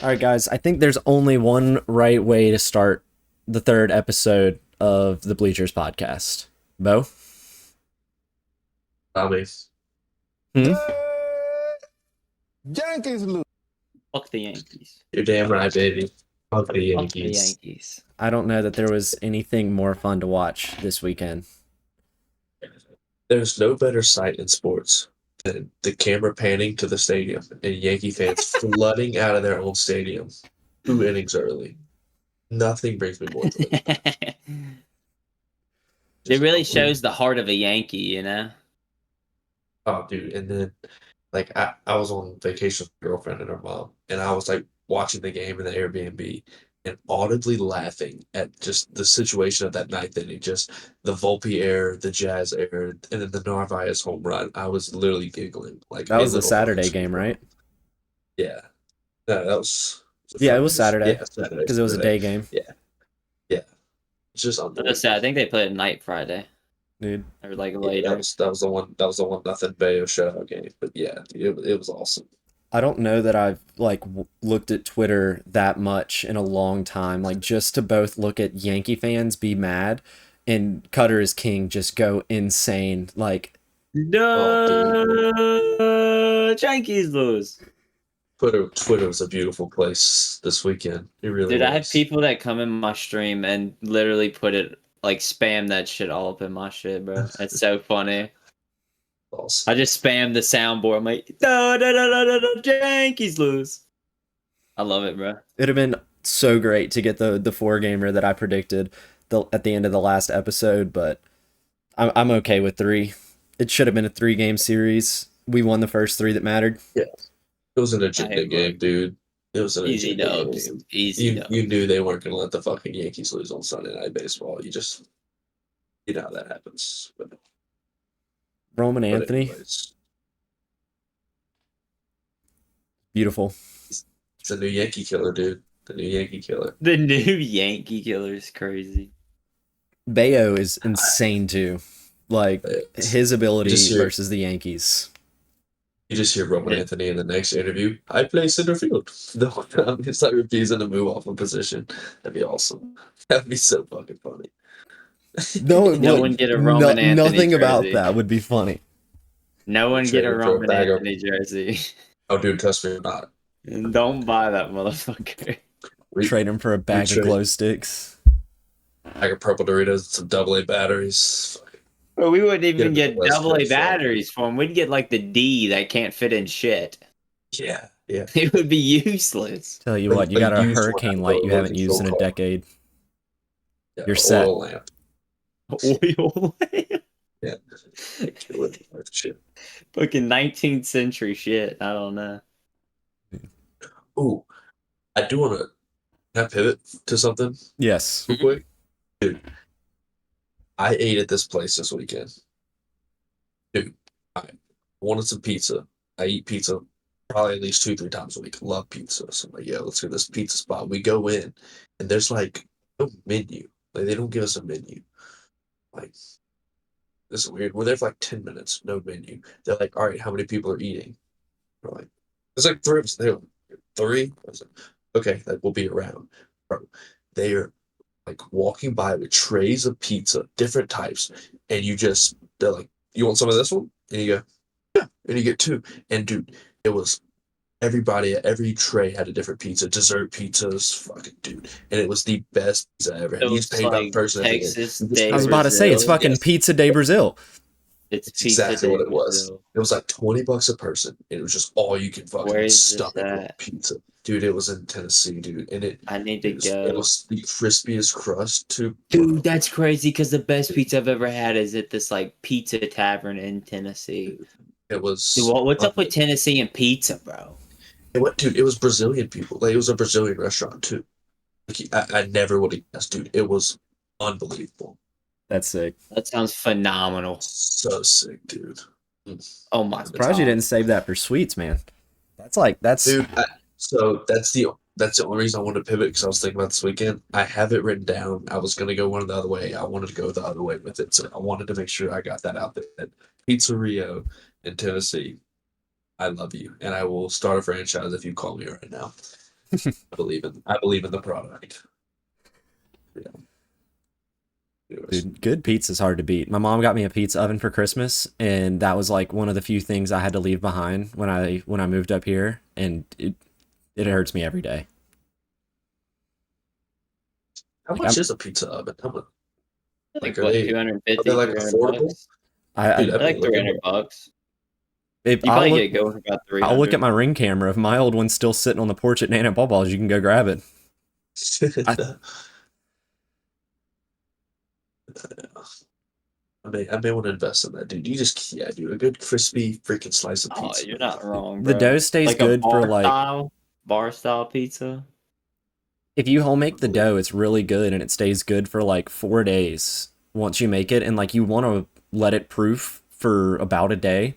All right, guys. I think there's only one right way to start the third episode of the Bleachers podcast. Bo? Zombies. Hmm? Yankees lose. Fuck the Yankees. You're damn right, baby. Fuck the Fuck the Yankees. Yankees. I don't know that there was anything more fun to watch this weekend. There's no better sight in sports than the camera panning to the stadium and Yankee fans flooding out of their own stadium 2 innings early. Nothing brings me more joy. It Just really unbelievable. shows the heart of a Yankee, you know? Oh, dude. And then, I was on vacation with my girlfriend and her mom, and I was, watching the game in the Airbnb and audibly laughing at just the situation of that ninth inning. Just the Volpe error, the Jazz error, and then the Narvaez home run. I was literally giggling. That was a the little Saturday fucking game, right? Yeah. No, that was. Yeah, it was Saturday. Yeah, Saturday. Because it was a day game. Yeah. It's just unbelievable. I think they played at night Friday. Dude. Or Yeah, later. that was the one. That was the one nothing Bayo shutout game. But yeah, it was awesome. I don't know that I've looked at Twitter that much in a long time. Just to both look at Yankee fans be mad and Cutter is King just go insane. No, Yankees lose. Twitter was a beautiful place this weekend. It really Dude, was. I have people that come in my stream and literally put it, spam that shit all up in my shit, bro. It's so funny. Awesome. I just spam the soundboard. I'm like, no, Yankees lose. I love it, bro. It'd have been so great to get the 4-gamer that I predicted at the end of the last episode, but I'm okay with 3. It should have been a 3-game series. We won the first 3 that mattered. Yeah. It was an agenda game, dude. It was an Easy agenda dubs. game. Easy dubs. You knew they weren't going to let the fucking Yankees lose on Sunday Night Baseball. You know how that happens. Roman Anthony, anyways, beautiful. it's the new Yankee killer, dude. The new Yankee killer. The new Yankee killer is crazy. Bayo is insane too. His ability versus the Yankees. You just hear Roman Anthony in the next interview. I play center field. The whole time it's refusing to move off a position. That'd be awesome. That'd be so fucking funny. No one get a Roman Anthony nothing jersey. about that would be funny. No one get a Trade him for a Roman bag of- Anthony jersey. Oh, dude, trust me, not. And don't buy that motherfucker. Trade him for a bag of trade- glow sticks. Bag of purple Doritos, some AA batteries. Bro, we wouldn't even Get him get the West AA Coast batteries for him. We'd get the D that can't fit in shit. Yeah, yeah. It would be useless. Tell you what, you got a used one hurricane that light you was haven't a used in a control car. decade. Yeah, You're set. oil lamp. Oil. Yeah. Shit. Fucking 19th century shit. I don't know. Ooh, I do want to. Can I pivot to something Yes. real quick? Dude, I ate at this place this weekend. Dude, I wanted some pizza. I eat pizza probably at least 2-3 times a week. Love pizza. So I'm like, yeah, let's go to this pizza spot. We go in, and there's no menu. They don't give us a menu. This is weird. We're there for 10 minutes, no menu. They're like, all right, how many people are eating? We're like, there's 3 of us. They're like, 3? I was like, okay, we'll be around. Bro, they are walking by with trays of pizza, different types, and they're like, you want some of this one? And you go, yeah, and you get 2. And dude, it was everybody at every tray had a different pizza, dessert pizzas, fucking dude, and it was the best pizza I ever had. So You just it's paid by the person. Texas I Day I was about to say, it's Brazil. fucking Yes. Pizza de Brazil. It's It's pizza exactly Day what it was. Brazil. It was $20 a person, and it was just all you can Where fucking is this stomach with at? pizza, dude. It was in Tennessee, dude, and I need to it go. was the crispiest crust too. Dude, that's crazy because the best pizza I've ever had is at this pizza tavern in Tennessee. It was. Dude, what's up with Tennessee and pizza, bro? Dude, it was Brazilian people. It was a Brazilian restaurant too. I never would have guessed, dude. It was unbelievable. That's sick. That sounds phenomenal. So sick, dude. Oh my Surprised you God. didn't save that for sweets, man. That's Dude, so that's the only reason I wanted to pivot, because I was thinking about this weekend. I have it written down. I was gonna go one the other way. I wanted to go the other way with it, so I wanted to make sure I got that out there. That Pizza Rio in Tennessee, I love you, and I will start a franchise if you call me right now. I believe in the product. Yeah. Anyways. Dude, good pizza's hard to beat. My mom got me a pizza oven for Christmas, and that was like one of the few things I had to leave behind when I moved up here, and it hurts me every day. How Like much is a pizza oven? How much? Like Are what, they 250, like 300 affordable? bucks? I Dude, I I'd be like looking 300 bucks. if You probably get going for about I'll look at 300. my Ring camera. If my old one's still sitting on the porch at Nana Bubbal's, you can go grab it. I, I may want to invest in that, dude. Dude, a good crispy freaking slice of Oh, pizza. you're not wrong, the bro. dough stays Like a good for like bar style pizza. if you home make the dough, it's really good and it stays good for like 4 days once you make it, and like you want to let it proof for about a day.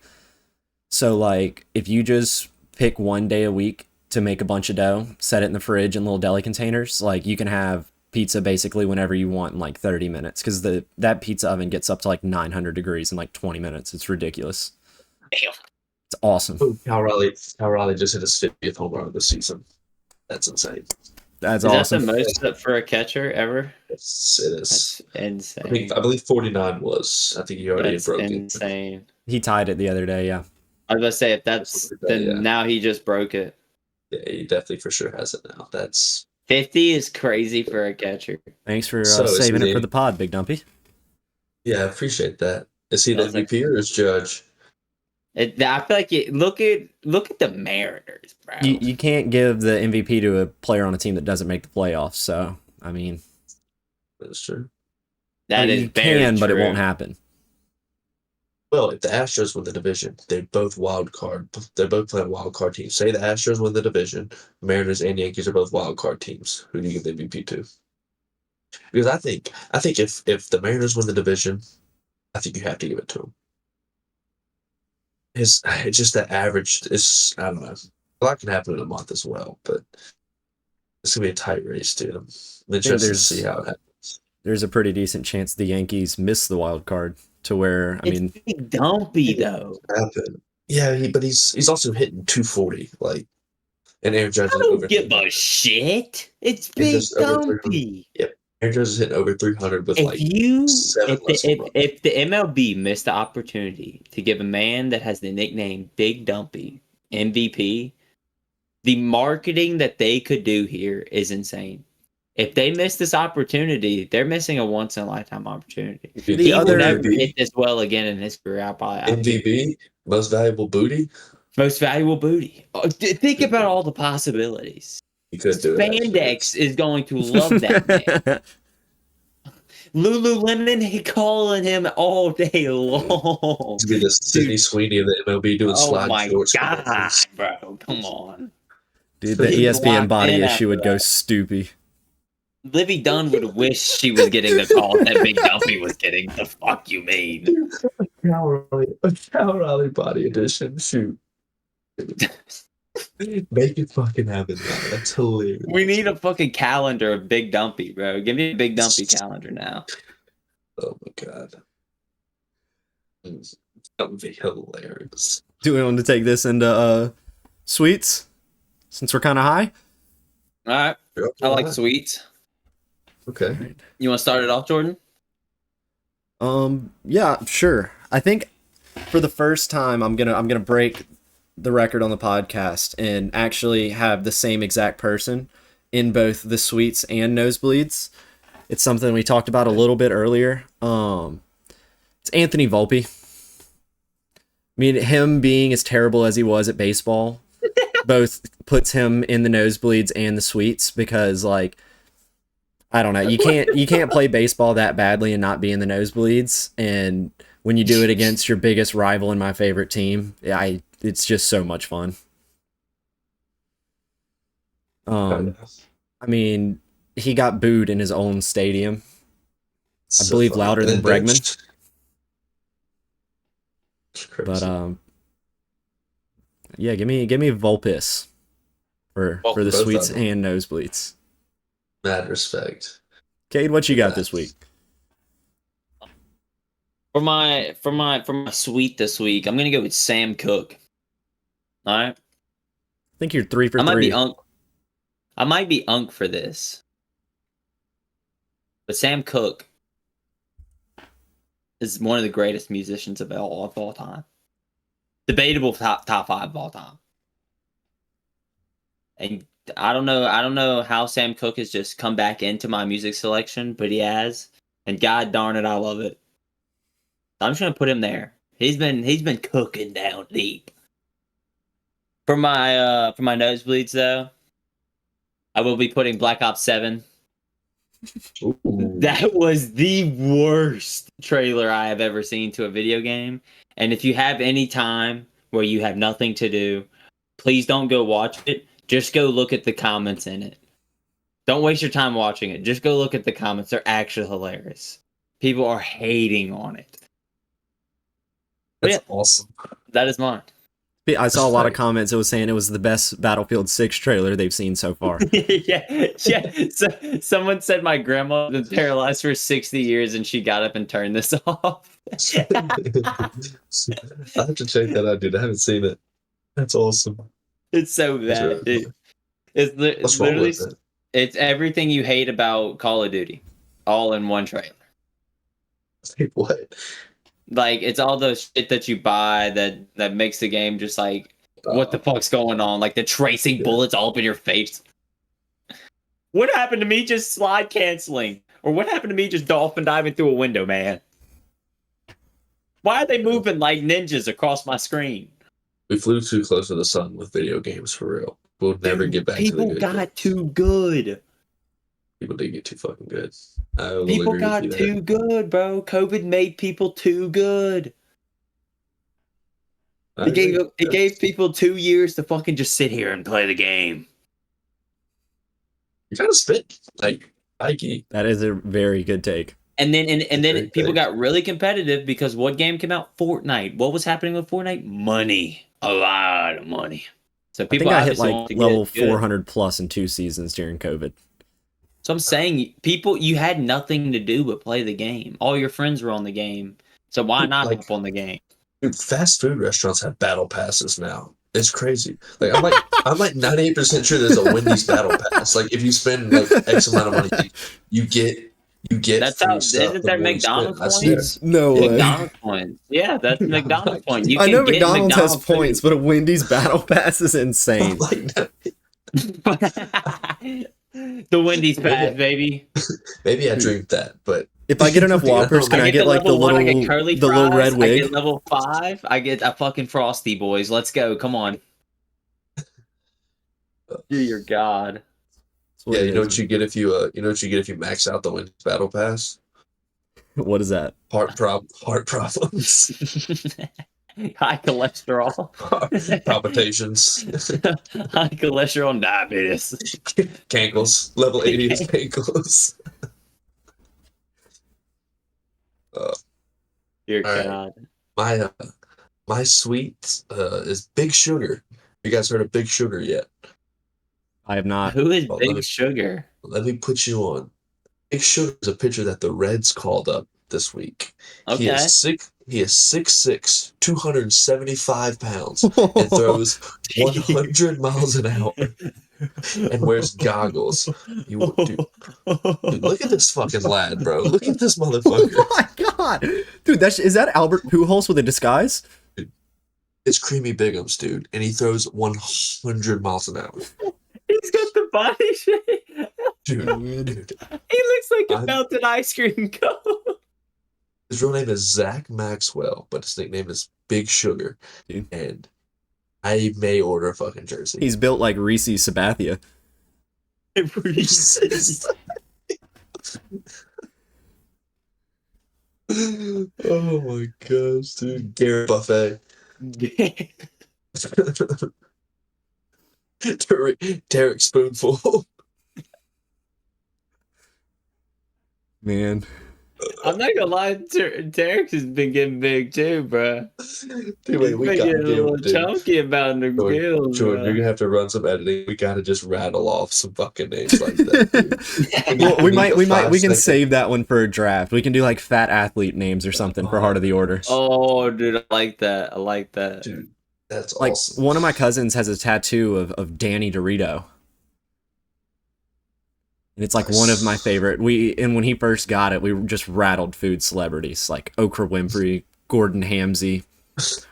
So like if you just pick one day a week to make a bunch of dough, set it in the fridge in little deli containers, like you can have pizza basically whenever you want in like 30 minutes because that pizza oven gets up to like 900 degrees in like 20 minutes. It's ridiculous. Damn. It's awesome. Oh, Cal Raleigh just hit his 50th home run this season. That's insane. That's Is awesome. that the most for a catcher ever? It is. That's insane. I believe 49 was. I think he already That's broke it. insane. He tied it the other day, yeah. I was about to say, if that's, then Yeah. now he just broke it. Yeah, he definitely for sure has it now. That's 50 is crazy for a catcher. Thanks for So, is saving he it for the- the pod, Big Dumpy. yeah, I appreciate that. Is he the That's like- MVP or is Judge? I feel like look at the Mariners, bro. You can't give the MVP to a player on a team that doesn't make the playoffs, so I mean That's true. That is you very can, but it true. won't happen. Well, if the Astros win the division, they're both wild card. They're both playing wild card teams. Say the Astros win the division, Mariners and Yankees are both wild card teams. Who do you give the MVP to? Because I think if the Mariners win the division, I think you have to give it to them. It's just that average. I don't know. A lot can happen in a month as well, but it's gonna be a tight race, dude. I'm interested to see how it happens. There's a pretty decent chance the Yankees miss the wild card to where It's Big Dumpy though. Happen. Yeah, but he's also hitting 240, like, and Aaron Judge I is over don't give 300. a shit. It's Aaron Big Judge is over 300. Dumpy. Yep, Aaron Judge is hitting over 300 with like seven less home runs. If the MLB missed the opportunity to give a man that has the nickname Big Dumpy MVP, the marketing that they could do here is insane. If they miss this opportunity, they're missing a once in a lifetime opportunity. Dude, He will other- never hit this well again in his career. MVP, most valuable booty. Most valuable booty. Oh, think about all the possibilities. He could do it. Spandex is going to love that man. Lululemon calling him all day long. To be the Sidney Sweeney of the MLB doing Oh slide my shorts. god, bro! Come on. Dude, the He's ESPN locked body in issue would after go that. stoopy. Livy Dunn would wish she was getting the call that Big Dumpy was getting. The fuck you mean? Cal Raleigh body edition. Shoot. Make it fucking happen now. That's hilarious. We need a fucking calendar of Big Dumpy, bro. Give me a Big Dumpy calendar now. Oh my god. That would be hilarious. Do we want to take this into sweets? Since we're kind of high? All right, I like sweets. Okay. You want to start it off, Jordan? Yeah, sure. I think for the first time I'm gonna break the record on the podcast and actually have the same exact person in both the sweets and nosebleeds. It's something we talked about a little bit earlier. It's Anthony Volpe. I mean, him being as terrible as he was at baseball both puts him in the nosebleeds and the sweets because, like, I don't know, you can't play baseball that badly and not be in the nosebleeds. And when you do it against your biggest rival and my favorite team, it's just so much fun. I mean, he got booed in his own stadium. I believe louder than Bregman. But yeah, give me Volpis for the both sweets of them. and nosebleeds. Mad respect. Cade, what you got this week? For my sweet this week, I'm gonna go with Sam Cooke. All right. I think you're 3 for I might 3. be I might be unk for this, but Sam Cooke is one of the greatest musicians of all time. Debatable top 5 of all time. And I don't know how Sam Cooke has just come back into my music selection, but he has. And god darn it, I love it. I'm just gonna put him there. He's been cooking down deep. For my nosebleeds though, I will be putting Black Ops 7. Ooh. That was the worst trailer I have ever seen to a video game. And if you have any time where you have nothing to do, please don't go watch it. Just go look at the comments in it. Don't waste your time watching it. Just go look at the comments. They're actually hilarious. People are hating on it. That's awesome. That is mine. I saw a lot of comments. It was saying it was the best Battlefield 6 trailer they've seen so far. yeah. So, someone said my grandma was paralyzed for 60 years and she got up and turned this off. I have to check that out, dude. I haven't seen it. That's awesome. It's so bad, dude. What's wrong with it? It's everything you hate about Call of Duty, all in one trailer. Like what? Like, it's all those shit that you buy that makes the game just like, what the fuck's going on? Like the tracing bullets all up in your face. What happened to me just slide canceling? Or what happened to me just dolphin diving through a window, man? Why are they moving like ninjas across my screen? We flew too close to the sun with video games for real. We'll never get back to the People good got games. too good. People did get too fucking good. I will People agree got with you there. too good, bro. COVID made people too good. I It agree. gave people 2 years to fucking just sit here and play the game. You kind of spit like Ike. That is a very good take. And then Great people thing. got really competitive because what game came out? Fortnite. What was happening with Fortnite? Money. A lot of money. So I people think I hit obviously like want to level get good. 400 plus in 2 seasons during COVID. So I'm saying, people, you had nothing to do but play the game. All your friends were on the game. So why Dude, not like- hop on the game? Dude, fast food restaurants have battle passes now. It's crazy. Like I'm like 98% sure there's a Wendy's battle pass. Like if you spend like X amount of money, you get That's free how, stuff isn't the there more you spend. McDonald's I swear. points? No way. McDonald's points. Yeah, that's McDonald's point. You I can know get McDonald's has McDonald's points, but a Wendy's battle pass is insane. Like, The Wendy's pass, baby. maybe I dreamed that, but If I get enough You know, Whoppers, can I get to like the level 1, I little get curly the little fries, red I wig? get level 5, I get a fucking Frosty, boys. Let's go. Come on. Dear God. That's what yeah, it you know is. what you get if you max out the Wendy's battle pass? What is that? Heart problems, High cholesterol. palpitations, High cholesterol and diabetes. cankles, level 80 is cankles. Dear All right. God. My sweet is Big Sugar. You guys heard of Big Sugar yet? I have not. Who is Well, Big Sugar? Let me put you on. Big Sugar is a pitcher that the Reds called up this week. Okay. He is 6'6", 275 pounds, and throws 100 miles an hour and wears goggles. Dude, look at this fucking lad, bro. Look at this motherfucker. Oh my god, dude! Is that Albert Pujols with a disguise? It's Creamy Bigums, dude, and he throws 100 miles an hour. He's got the body shape. Dude. He looks like a melted ice cream cone. His real name is Zach Maxwell, but his nickname is Big Sugar. Dude. And I may order a fucking jersey. He's built like Reese Sabathia. Oh my gosh, dude. Garrett Buffet. Derek Spoonful. Man, I'm not gonna lie, Derek has been getting big too, bro. Dude, wait, He's we been got getting a little dude. chunky about the gills, Jordan, you're bro. gonna have to run some editing. We gotta just rattle off some fucking names like that. Dude. well, we need can 5 save that one for a draft. We can do like fat athlete names or something for Heart of the Order. Oh, dude, I like that. I like that. Dude, that's Like awesome. one of my cousins has a tattoo of Danny Dorito. And it's like one of my favorite. And when he first got it, we just rattled food celebrities like Oprah Winfrey, Gordon Ramsay,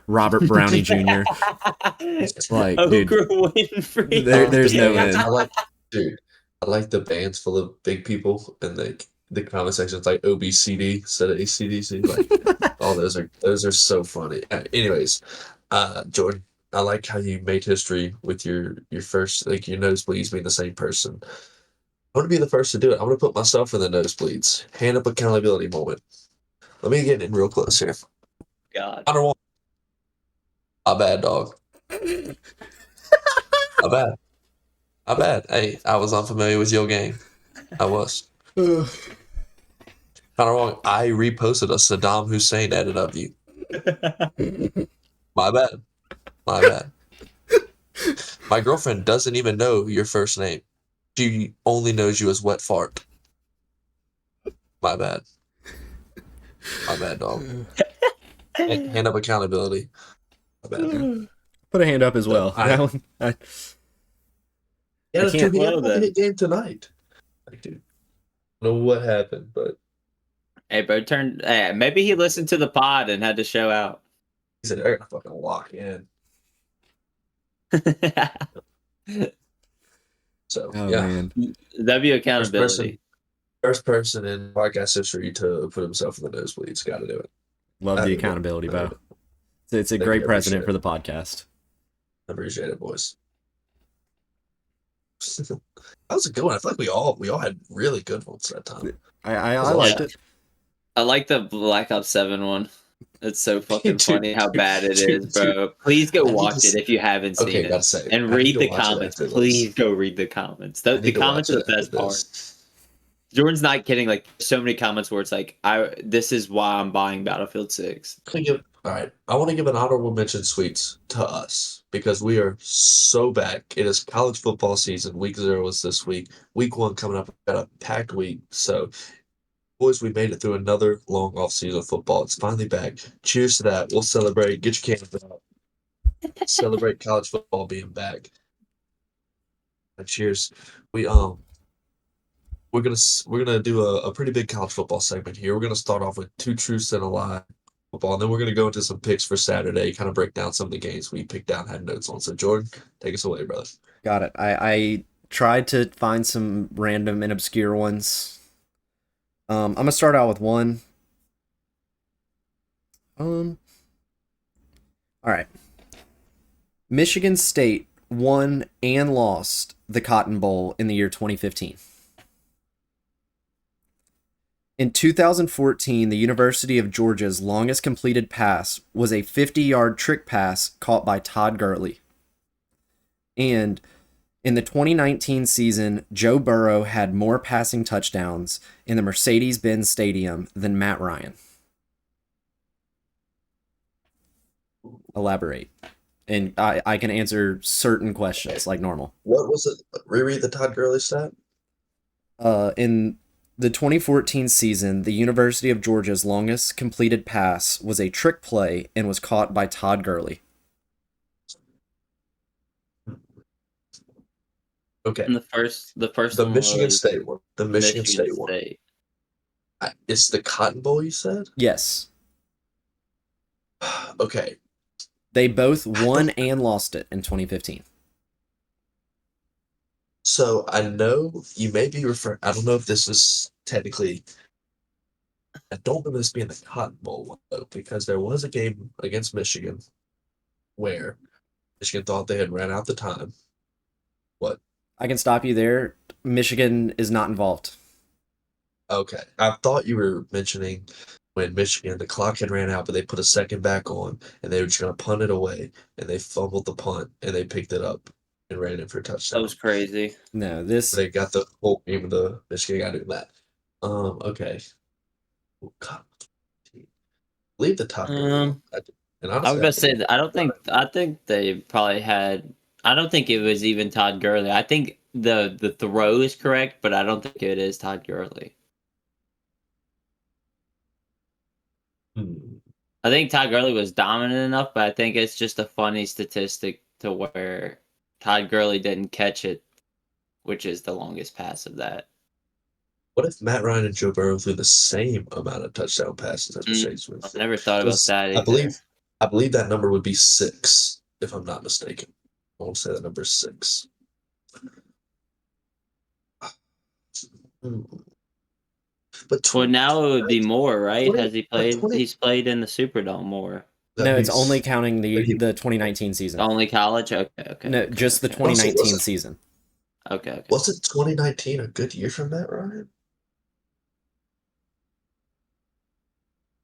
Robert Brownie Jr. Like, dude, Oprah Winfrey. there's no end. Dude, I like the bands full of big people and like the comment sections like OBCD instead of ACDC. Like, all those are so funny. Anyways, Jordan, I like how you made history with your first, like, your nosebleeds being the same person. I'm gonna be the first to do it. I'm gonna put myself in the nosebleeds. Hand up accountability moment. Let me get in real close here. God. I don't want. My bad, dog. My bad. My bad. Hey, I was unfamiliar with your game. I was. Kind of wrong. I reposted a Saddam Hussein edit of you. My bad. My bad. My girlfriend doesn't even know your first name. She only knows you as Wet Fart. My bad. My bad, dog. Hand up accountability. My bad. Put a hand up as well. I- That one, Yeah, I can't- he had well, a then. hit game tonight. Like, dude, I don't know what happened, but Hey, bro, maybe he listened to the pod and had to show out. he said they're gonna fucking lock in. So oh yeah, man, W accountability. first person in podcast history to put himself in the nosebleeds. Got to do it. love the accountability, Bo. It's a great precedent for the podcast. I appreciate it, boys. That was a good one. I feel like we all had really good ones that time. I liked it. I like the Black Ops 7 one. It's so fucking Dude, funny how bad it is, dude, bro. Please go I need watch to it if you haven't seen Okay, it. gotta say, And I need read to the watch it comments. after this. Please go read the comments. I The need to comments watch are the it best after part. this. Jordan's not kidding. Like, so many comments where it's like, this is why I'm buying Battlefield 6. All right, I want to give an honorable mention, Sweets, to us because we are so back. It is college football season. Week 0 is this week. Week 1 coming up. We've got a packed week. So, boys, we made it through another long off season of football. It's finally back. Cheers to that. We'll celebrate. Get your cans out. Celebrate college football being back. And cheers. We're gonna do a pretty big college football segment here. We're gonna start off with 2 truths and a lie football, and then we're gonna go into some picks for Saturday, kind of break down some of the games we picked out and had notes on. So Jordan, take us away, brother. Got it. I tried to find some random and obscure ones. I'm gonna start out with one. All right. Michigan State won and lost the Cotton Bowl in the year 2015. In 2014, the University of Georgia's longest completed pass was a 50-yard trick pass caught by Todd Gurley. And in the 2019 season, Joe Burrow had more passing touchdowns in the Mercedes-Benz Stadium than Matt Ryan. Elaborate. And I can answer certain questions like normal. What was it? Reread the Todd Gurley stat. In the 2014 season, the University of Georgia's longest completed pass was a trick play and was caught by Todd Gurley. Okay. And the first The one Michigan was State one. The Michigan State one. State. It's the Cotton Bowl, you said? Yes. Okay. They both won and lost it in 2015. So I know you may be referring. I don't know if this is technically. I don't remember this being the Cotton Bowl one though, because there was a game against Michigan where Michigan thought they had ran out the time. What? I can stop you there. Michigan is not involved. Okay, I thought you were mentioning when Michigan the clock had ran out, but they put a second back on, and they were just gonna punt it away, and they fumbled the punt, and they picked it up and ran it for a touchdown. That was crazy. No, this They got the whole game of the Michigan got doing that. Okay. Oh, God. Leave the top. And I was honestly, about to say that I think they probably had. I don't think it was even Todd Gurley. I think the throw is correct, but I don't think it is Todd Gurley. I think Todd Gurley was dominant enough, but I think it's just a funny statistic to where Todd Gurley didn't catch it, which is the longest pass of that. What if Matt Ryan and Joe Burrow threw the same amount of touchdown passes as Mercedes I Smith? never thought about that I either. believe that number would be 6, if I'm not mistaken. I want to say that number is 6. But Well, now it would be more, right? 20 Has he but played? 20 He's played in the Superdome more. that No, it's makes only counting but he- the 2019 season. Only college? Okay. No, just the okay. 2019 season. Okay. wasn't 2019 a good year for Matt Ryan?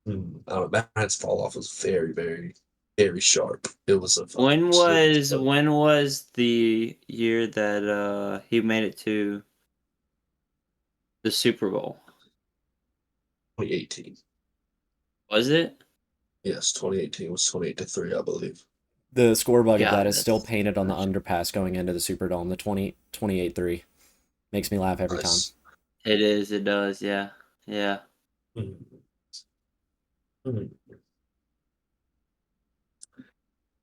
I don't know. Matt Ryan's fall off was very, very, very sharp. It was a When was the year that he made it to the Super Bowl? 2018. Was it? Yes, 2018 was 28-3, I believe. The score bug of God, that is still that's- painted on the underpass going into the Superdome. The 28-3 makes me laugh every time. Nice. It is. It does. Yeah. Mhm. Mhm.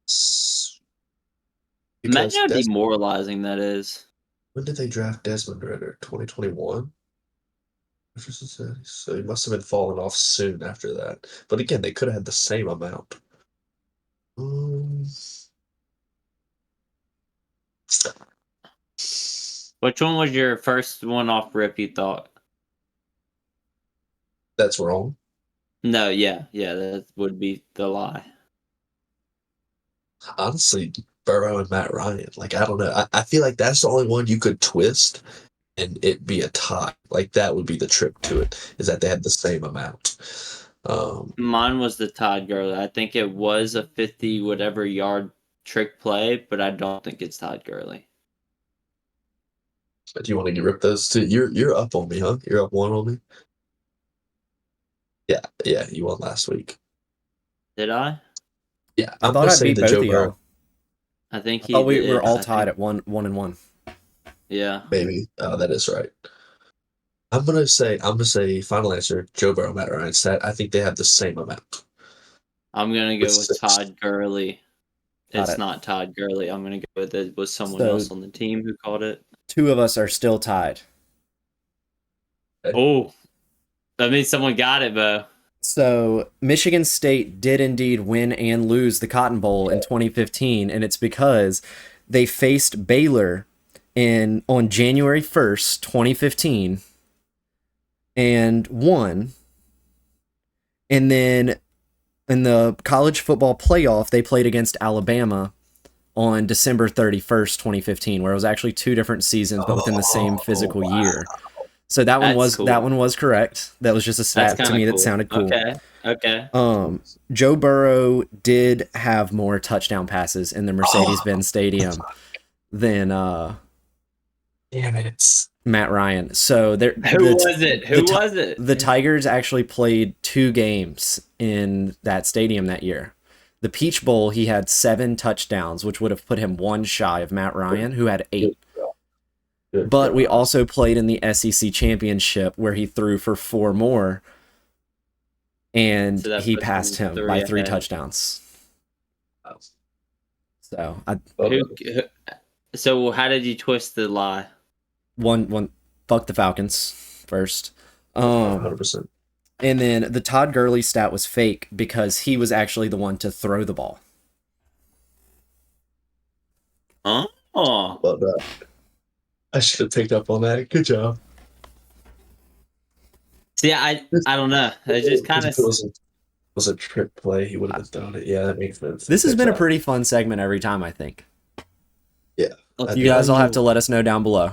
S- Because Imagine how Des- demoralizing that is. when did they draft Desmond Ritter? 2021? So he must have been falling off soon after that. But again, they could have had the same amount. Um, Which one was your first one off rip you thought? that's wrong. No, yeah, that would be the lie. Honestly, Burrow and Matt Ryan. Like, I don't know. I feel like that's the only one you could twist and it be a tie. Like, that would be the trick to it, is that they had the same amount. Mine was the Todd Gurley. I think it was a 50 whatever yard trick play, but I don't think it's Todd Gurley. Do you want to rip those two? You're up on me, huh? You're up 1 on me? Yeah, you won last week. Did I? Yeah, I I'm thought gonna I'd say beat the both Joe of Burrow. y'all. I think I he thought we did. were all I tied think- at 1-1. Yeah. Maybe. That is right. I'm gonna say final answer, Joe Burrow, Matt Ryan stat. I think they have the same amount. I'm gonna go With with 6. Todd Gurley. Got It's it. not Todd Gurley. I'm gonna go with it was someone So- else on the team who called it. 2 of us are still tied. Oh, that means someone got it, Bo. So Michigan State did indeed win and lose the Cotton Bowl in 2015, and it's because they faced Baylor on January 1st, 2015, and won. And then in the college football playoff, they played against Alabama on December 31st, 2015, where it was actually 2 different seasons, but within the same physical year. So that one That's cool. that one was correct. That was just a stat to me that sounded cool. Okay. Joe Burrow did have more touchdown passes in the Mercedes-Benz Stadium than Damn it. Matt Ryan. So Who was it? The Tigers actually played 2 games in that stadium that year. The Peach Bowl, he had 7 touchdowns, which would have put him 1 shy of Matt Ryan, who had 8. But we also played in the SEC Championship where he threw for 4 more, and So that he puts passed him him by 3 ahead. touchdowns. So So how did you twist the lie? one fuck the Falcons first. 100%. And then the Todd Gurley stat was fake because he was actually the one to throw the ball. Oh. Well, I should have picked up on that. Good job. See, I don't know. It's just kind of. If it was a trick play, he would have thrown it. Yeah, that makes sense. This has been a pretty fun segment every time, I think. Yeah. You guys will have to let us know down below.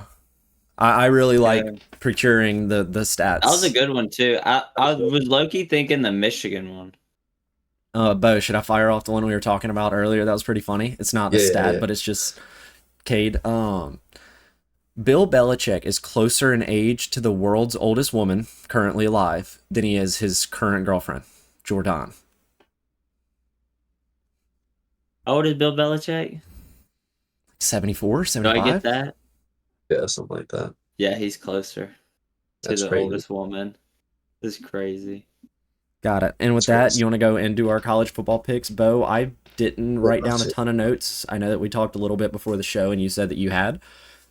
I really like procuring the stats. That was a good one too. I was low-key thinking the Michigan one. Bo, should I fire off the one we were talking about earlier? That was pretty funny. It's not a stat, but it's just Cade. Bill Belichick is closer in age to the world's oldest woman currently alive than he is his current girlfriend, Jordan. How old is Bill Belichick? 74, Do 75? I get that? Yeah, something like that. Yeah, he's closer to That's the crazy. oldest woman. This is crazy. Got it. And with That's that, you want to go and do our college football picks? Bo, I didn't write down a ton of notes. I know that we talked a little bit before the show and you said that you had.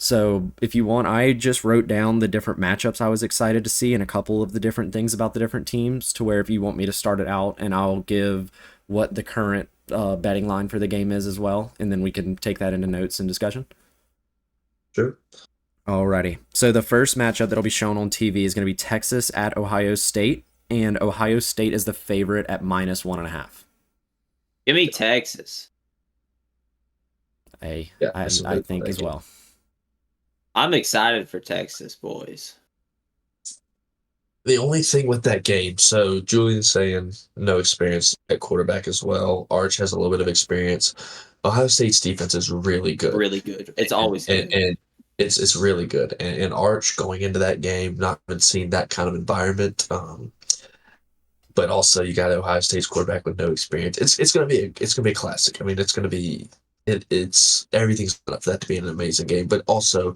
So if you want, I just wrote down the different matchups I was excited to see and a couple of the different things about the different teams to where if you want me to start it out and I'll give what the current betting line for the game is as well. And then we can take that into notes and discussion. Sure. Alrighty. So the first matchup that'll be shown on TV is going to be Texas at Ohio State. And Ohio State is the favorite at -1.5. Give me Texas. I that's a I big think play. as well. I'm excited for Texas, boys. The only thing with that game, so Julian's saying no experience at quarterback as well. Arch has a little bit of experience. Ohio State's defense is really good. Really good. It's always good. And it's really good. And Arch going into that game, not even seeing that kind of environment. But also you got Ohio State's quarterback with no experience. It's gonna be a classic. I mean, it's gonna be it's everything's set up for that to be an amazing game. But also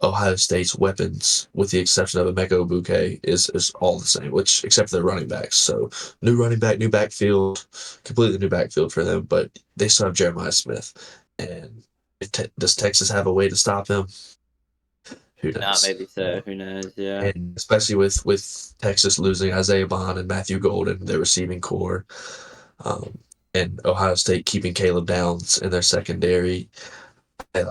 Ohio State's weapons, with the exception of Emeka Egbuka, is all the same, which except for the running backs. So new running back, new backfield, completely new backfield for them. But they still have Jeremiah Smith, and does Texas have a way to stop him? Who knows? Not maybe so. Who knows? Yeah. And especially with Texas losing Isaiah Bond and Matthew Golden, their receiving core, um, and Ohio State keeping Caleb Downs in their secondary. I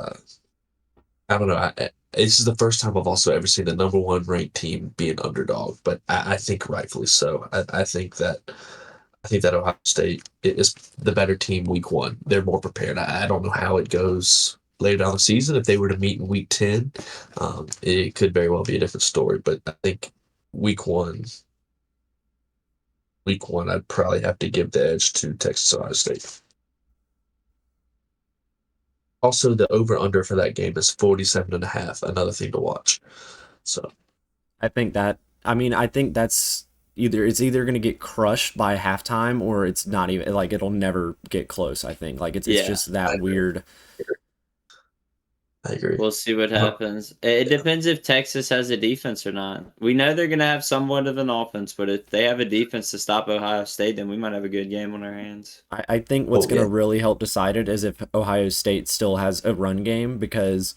don't know. This is the first time I've also ever seen the number one ranked team be an underdog, but I think rightfully so. I think that Ohio State is the better team week one. They're more prepared. I don't know how it goes later down the season. If they were to meet in week 10, it could very well be a different story. But I think week one, I'd probably have to give the edge to Texas Ohio State. Also, the over-under for that game is 47.5. Another thing to watch. So I think that's it's either going to get crushed by halftime or it's not even like it'll never get close. I think like it's just that weird. I agree. We'll see what happens. It depends if Texas has a defense or not. We know they're going to have somewhat of an offense, but if they have a defense to stop Ohio State, then we might have a good game on our hands. I think what's going to really help decide it is if Ohio State still has a run game, because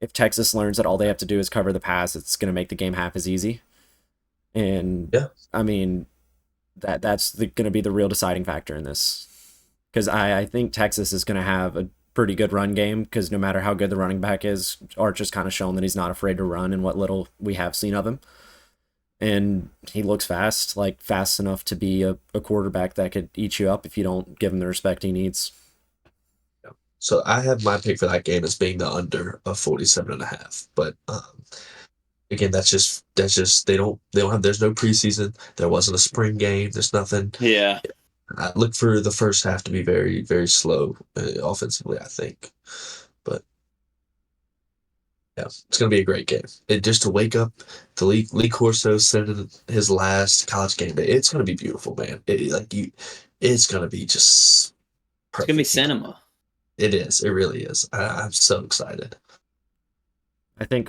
if Texas learns that all they have to do is cover the pass, it's going to make the game half as easy. And I mean, that's going to be the real deciding factor in this, because I think Texas is going to have a pretty good run game, because no matter how good the running back is, Arch has kind of shown that he's not afraid to run in what little we have seen of him. And he looks fast enough to be a quarterback that could eat you up if you don't give him the respect he needs. So I have my pick for that game as being the under of 47.5. But again, that's just they don't have, there's no preseason. There wasn't a spring game. There's nothing. Yeah. I look for the first half to be very, very slow offensively, I think. But yeah, it's going to be a great game. Just to wake up to Lee Corso sending his last college game day, it's going to be beautiful, man. It's going to be just perfect. It's going to be cinema. It is. It really is. I'm so excited. I think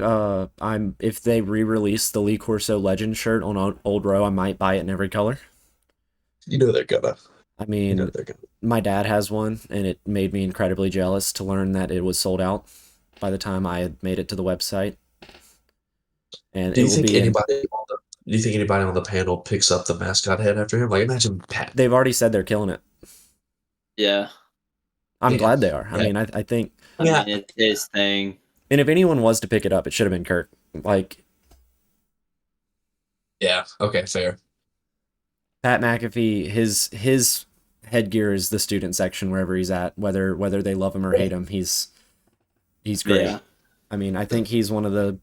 if they re-release the Lee Corso Legend shirt on Old Row, I might buy it in every color. You know they're gonna. I mean, my dad has one, and it made me incredibly jealous to learn that it was sold out by the time I had made it to the website. And do you think anybody on the panel picks up the mascot head after him? Like, imagine Pat. They've already said they're killing it. Yeah. I'm glad they are. I mean, I think. I mean, it's his thing. And if anyone was to pick it up, it should have been Kirk. Yeah. Okay. Fair. Pat McAfee, his headgear is the student section wherever he's at. Whether they love him or hate him, he's great. Yeah. I mean, I think he's one of the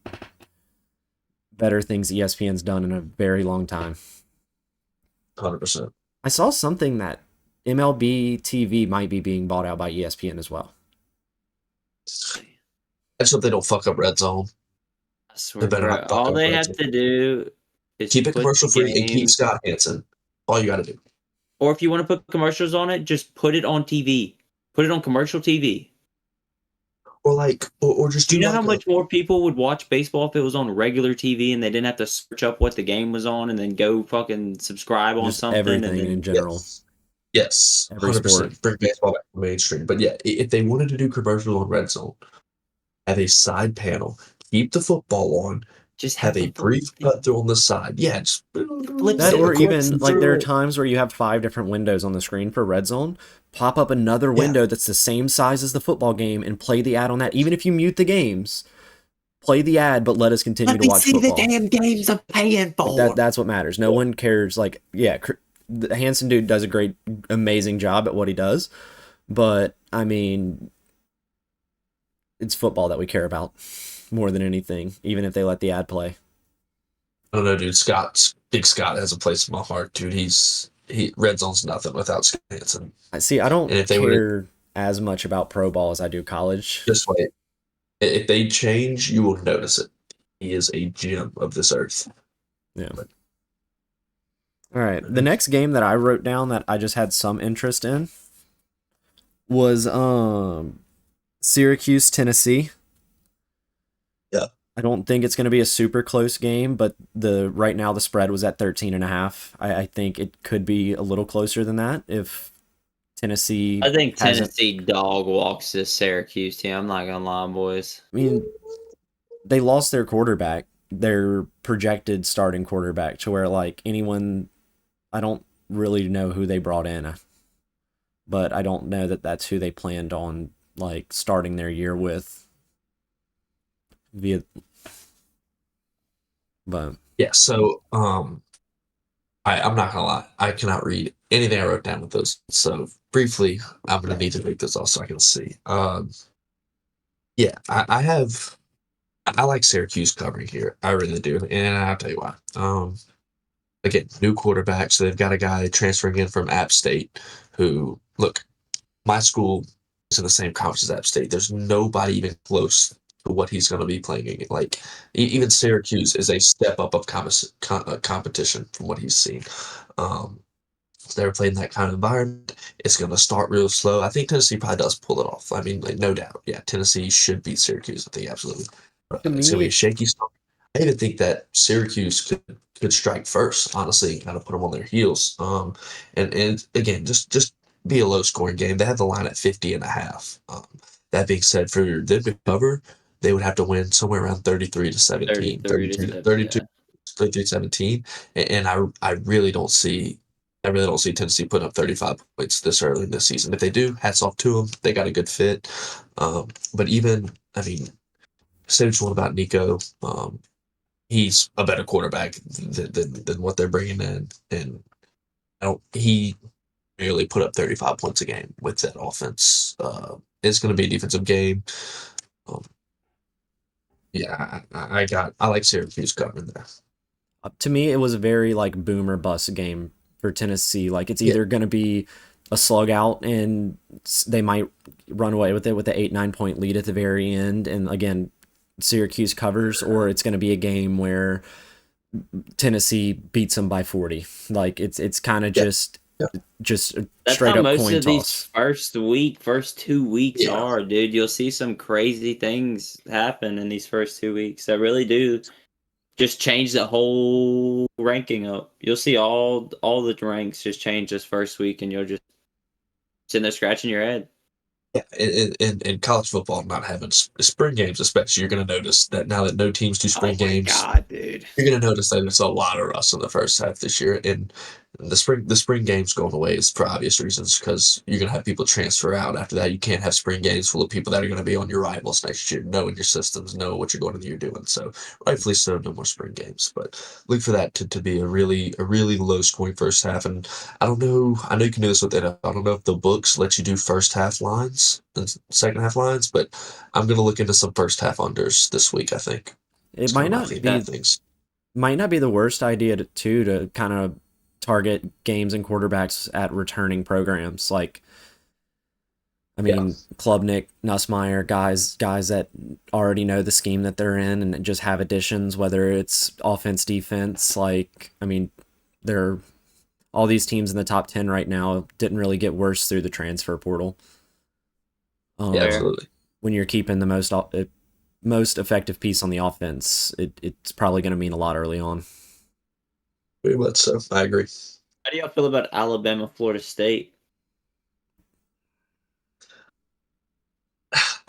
better things ESPN's done in a very long time. 100%. I saw something that MLB TV might be being bought out by ESPN as well. I just hope they don't fuck up Red Zone. I swear, all they have to do is keep it commercial free and keep Scott Hansen. All you got to do. Or if you want to put commercials on it, just put it on TV. Put it on commercial TV. Or just do you know how much more people would watch baseball if it was on regular TV and they didn't have to search up what the game was on and then go fucking subscribe on just something? Everything in general. Yes. 100%. Bring baseball back to mainstream. But yeah, if they wanted to do commercials on Red Zone, have a side panel, keep the football on, Just have a brief cut through on the side. Yeah, just Flips That it. or quick even like through there are it. times where you have 5 different windows on the screen for red zone. Pop up another Yeah. window that's the same size as the football game and play the ad on that. Even if you mute the games, play the ad, but let us continue Let to me watch see football. the damn games I'm paying Like for. that's what matters. No one cares. Like, yeah, the Hanson dude does a great, amazing job at what he does, but I mean, it's football that we care about more than anything. Even if they let the ad play. I don't know, dude. Big Scott has a place in my heart, dude. Red Zone's nothing without Scott Hansen. I see. I don't And if they would care as much about pro ball as I do college. just wait, if they change, you will notice it. He is a gem of this earth. Yeah. All right. The next game that I wrote down that I just had some interest in was Syracuse, Tennessee. Yeah. I don't think it's going to be a super close game, but right now the spread was at 13.5. I think it could be a little closer than that if Tennessee I think hasn't. Tennessee dog walks this Syracuse team. I'm not gonna lie, boys. I mean, they lost their quarterback, their projected starting quarterback, to where like anyone, I don't really know who they brought in, but I don't know that that's who they planned on like starting their year with. But Yeah, so I'm not gonna lie, I cannot read anything I wrote down with those. So briefly, I'm gonna need to make this off so I can see. Yeah, I like Syracuse covering here. I really do, and I'll tell you why. Again, new quarterback, so they've got a guy transferring in from App State who, look, my school is in the same conference as App State. There's nobody even close to what he's going to be playing against. Like, even Syracuse is a step up of competition from what he's seen. They're playing that kind of environment. It's going to start real slow. I think Tennessee probably does pull it off. I mean, like, no doubt. Yeah, Tennessee should beat Syracuse. I think absolutely. to It's going to be a me, shaky start. I even think that Syracuse could strike first, honestly, and kind of put them on their heels. And again, just be a low scoring game. They have the line at 50.5. That being said, for them to cover, they would have to win somewhere around 33 to 17, 33 to 7. 32, Yeah. 33 17. And I really don't see Tennessee putting up 35 points this early in the season. If they do, hats off to them. They got a good fit. But even, I mean, say what you want about Nico. He's a better quarterback than what they're bringing in. And he merely put up 35 points a game with that offense. It's going to be a defensive game. Um, yeah, I like Syracuse covering there. to me, it was a very like boom or bust game for Tennessee. Like it's Yeah. either going to be a slug out and they might run away with it with the 8-9 point lead at the very end, and again, Syracuse covers, or it's going to be a game where Tennessee beats them by 40. Like it's kind of Yeah. just a That's straight how up most coin of these toss. first 2 weeks Yeah. are, dude. You'll see some crazy things happen in these first 2 weeks that really do just change the whole ranking up. You'll see all the ranks just change this first week, and you'll just sitting there scratching your head. Yeah, in college football, not having spring games, especially, you're going to notice that now that no teams do spring Oh my games, god, dude! you're going to notice that there's a lot of rust in the first half this year. And the spring games going away is for obvious reasons because you're going to have people transfer out. After that, you can't have spring games full of people that are going to be on your rivals next year, knowing your systems, know what you're going into the year doing. So rightfully so, no more spring games. But look for that to be a really low scoring first half. And I don't know. I know you can do this with it. I don't know if the books let you do first half lines and second half lines, but I'm going to look into some first half unders this week. I think It it's kind might of my not theme be of things. the worst idea to kind of target games and quarterbacks at returning programs. Like, I Yeah. mean, Klubnik, Nussmeier, guys that already know the scheme that they're in and just have additions, whether it's offense, defense. Like, I mean, they're all these teams in the top 10 right now didn't really get worse through the transfer portal. Yeah, absolutely. When you're keeping the most effective piece on the offense, it's probably going to mean a lot early on. Very much so. I agree. How do y'all feel about Alabama, Florida State?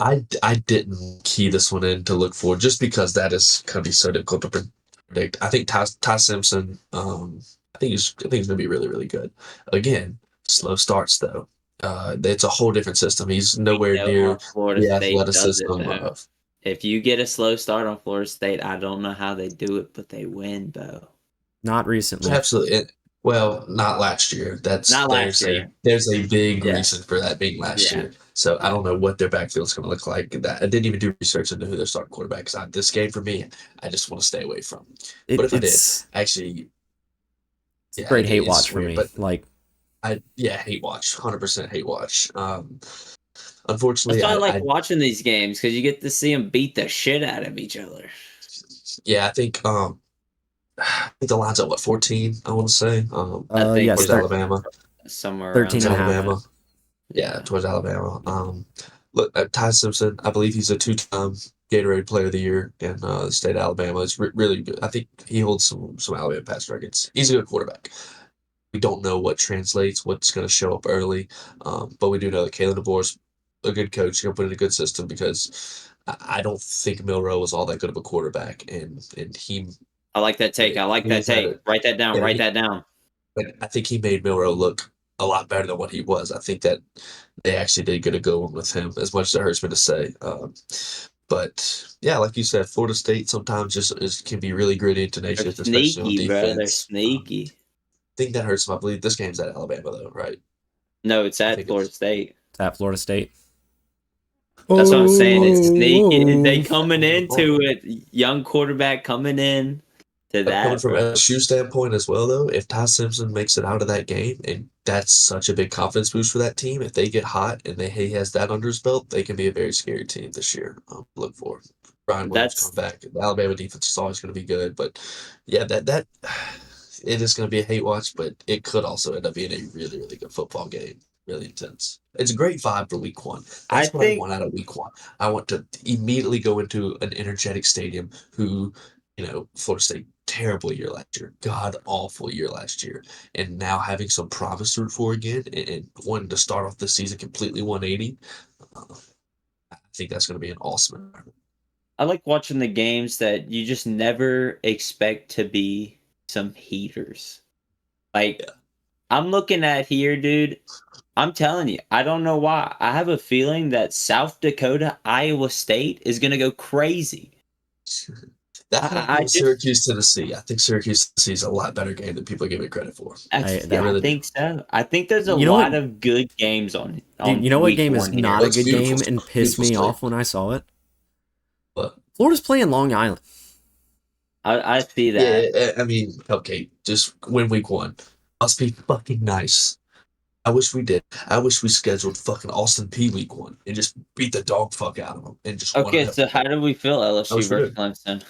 I didn't key this one in to look for just because that is going to be so difficult to predict. I think Ty Simpson. I think he's going to be really really good. Again, slow starts though. It's a whole different system. He's We nowhere know near how Florida the State does athleticism it, though. of. If you get a slow start on Florida State, I don't know how they do it, but they win, Bo. Not recently. Absolutely. Well, not last year. Not last year. There's a big Yeah. reason for that being last Yeah. year. So I don't know what their backfield's going to look like. That I didn't even do research into who their starting quarterback is. This game for me, I just want to stay away from. But if I did, It's actually, a great hate it's watch for weird, me. but Like, hate watch, 100% hate watch. That's Unfortunately, why I like watching these games because you get to see them beat the shit out of each other. I think the line's at what 14. I want to say. I think yes, Towards Alabama. somewhere 13 Towards and a half. Alabama. Yeah, towards Alabama. Look, Ty Simpson, I believe he's a two-time Gatorade Player of the Year in the state of Alabama. It's really good. I think he holds some Alabama pass records. He's a good quarterback. We don't know what translates, what's going to show up early, but we do know that Kalen DeBoer's a good coach. He's going to put in a good system because I don't think Milroe was all that good of a quarterback, and he. I like that take. I like that he's had take. it. Write that down. Yeah, Write that down. But I think he made Milroe look a lot better than what he was. I think that they actually did get a good one with him, as much as it hurts me to say. But yeah, like you said, Florida State sometimes can be really gritty and They're tenacious, especially on sneaky, bro. They're defense. sneaky. I think that hurts him. I believe this game's at Alabama, though, right? No, it's I at think Florida State. It's at Florida State. That's what I'm saying. It's sneaky. Oh. They coming into it. Young quarterback coming in to But coming that, from bro. a shoe standpoint as well, though, if Ty Simpson makes it out of that game, and that's such a big confidence boost for that team, if they get hot and he has that under his belt, they can be a very scary team this year. Look for Brian Williams That's coming back. The Alabama defense is always going to be good, but yeah, that it is going to be a hate watch, but it could also end up being a really really good football game. Really intense. It's a great vibe for week one. I That's what I think want out of week one. I want to immediately go into an energetic stadium Florida State, terrible year last year, god awful year last year, and now having some promise to root for again and wanting to start off the season completely 180. Uh, I think that's going to be an awesome environment. I like watching the games that you just never expect to be some heaters. Like Yeah. I'm looking at here, dude. I'm telling you, I don't know why. I have a feeling that South Dakota, Iowa State is gonna go crazy. That might I be just Syracuse, Tennessee. I think Syracuse, Tennessee is a lot better game than people give it credit for. I, I that, I really do. think so. I think there's a you know lot what, of good games on dude? You know what week game is one here. not a That's good beautiful. game and pissed Beautiful me state. off when I saw it? But Florida's playing Long Island. I see that. yeah, I mean, okay, just win week one. Must be fucking nice. I wish we did. I wish we scheduled fucking Austin P week one and just beat the dog fuck out of them and just won Okay, it. so how do we feel I LSU wish we versus did. Clemson?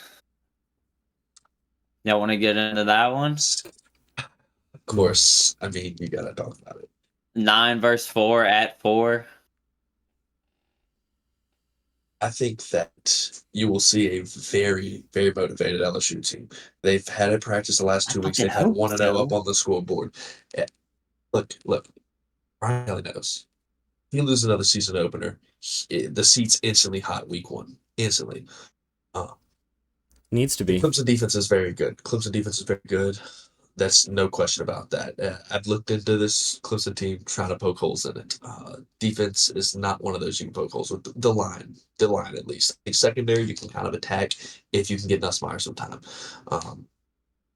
Y'all want to get into that one? Of course, I mean, you gotta talk about it. 9 versus 4 at 4. I think that you will see a very, very motivated LSU team. They've had it practice the last I 2 weeks. fucking They've had hope 1-0 up so. on the scoreboard. Eh, Look, Brian Kelly knows. If he loses another season opener, the seat's instantly hot week one. Instantly. Uh, Needs to the be. Clemson defense is very good. Clemson defense is very good. That's no question about that. I've looked into this Clemson team trying to poke holes in it. Defense is not one of those you can poke holes with. The line at least. I think secondary you can kind of attack if you can get Nussmeier some time.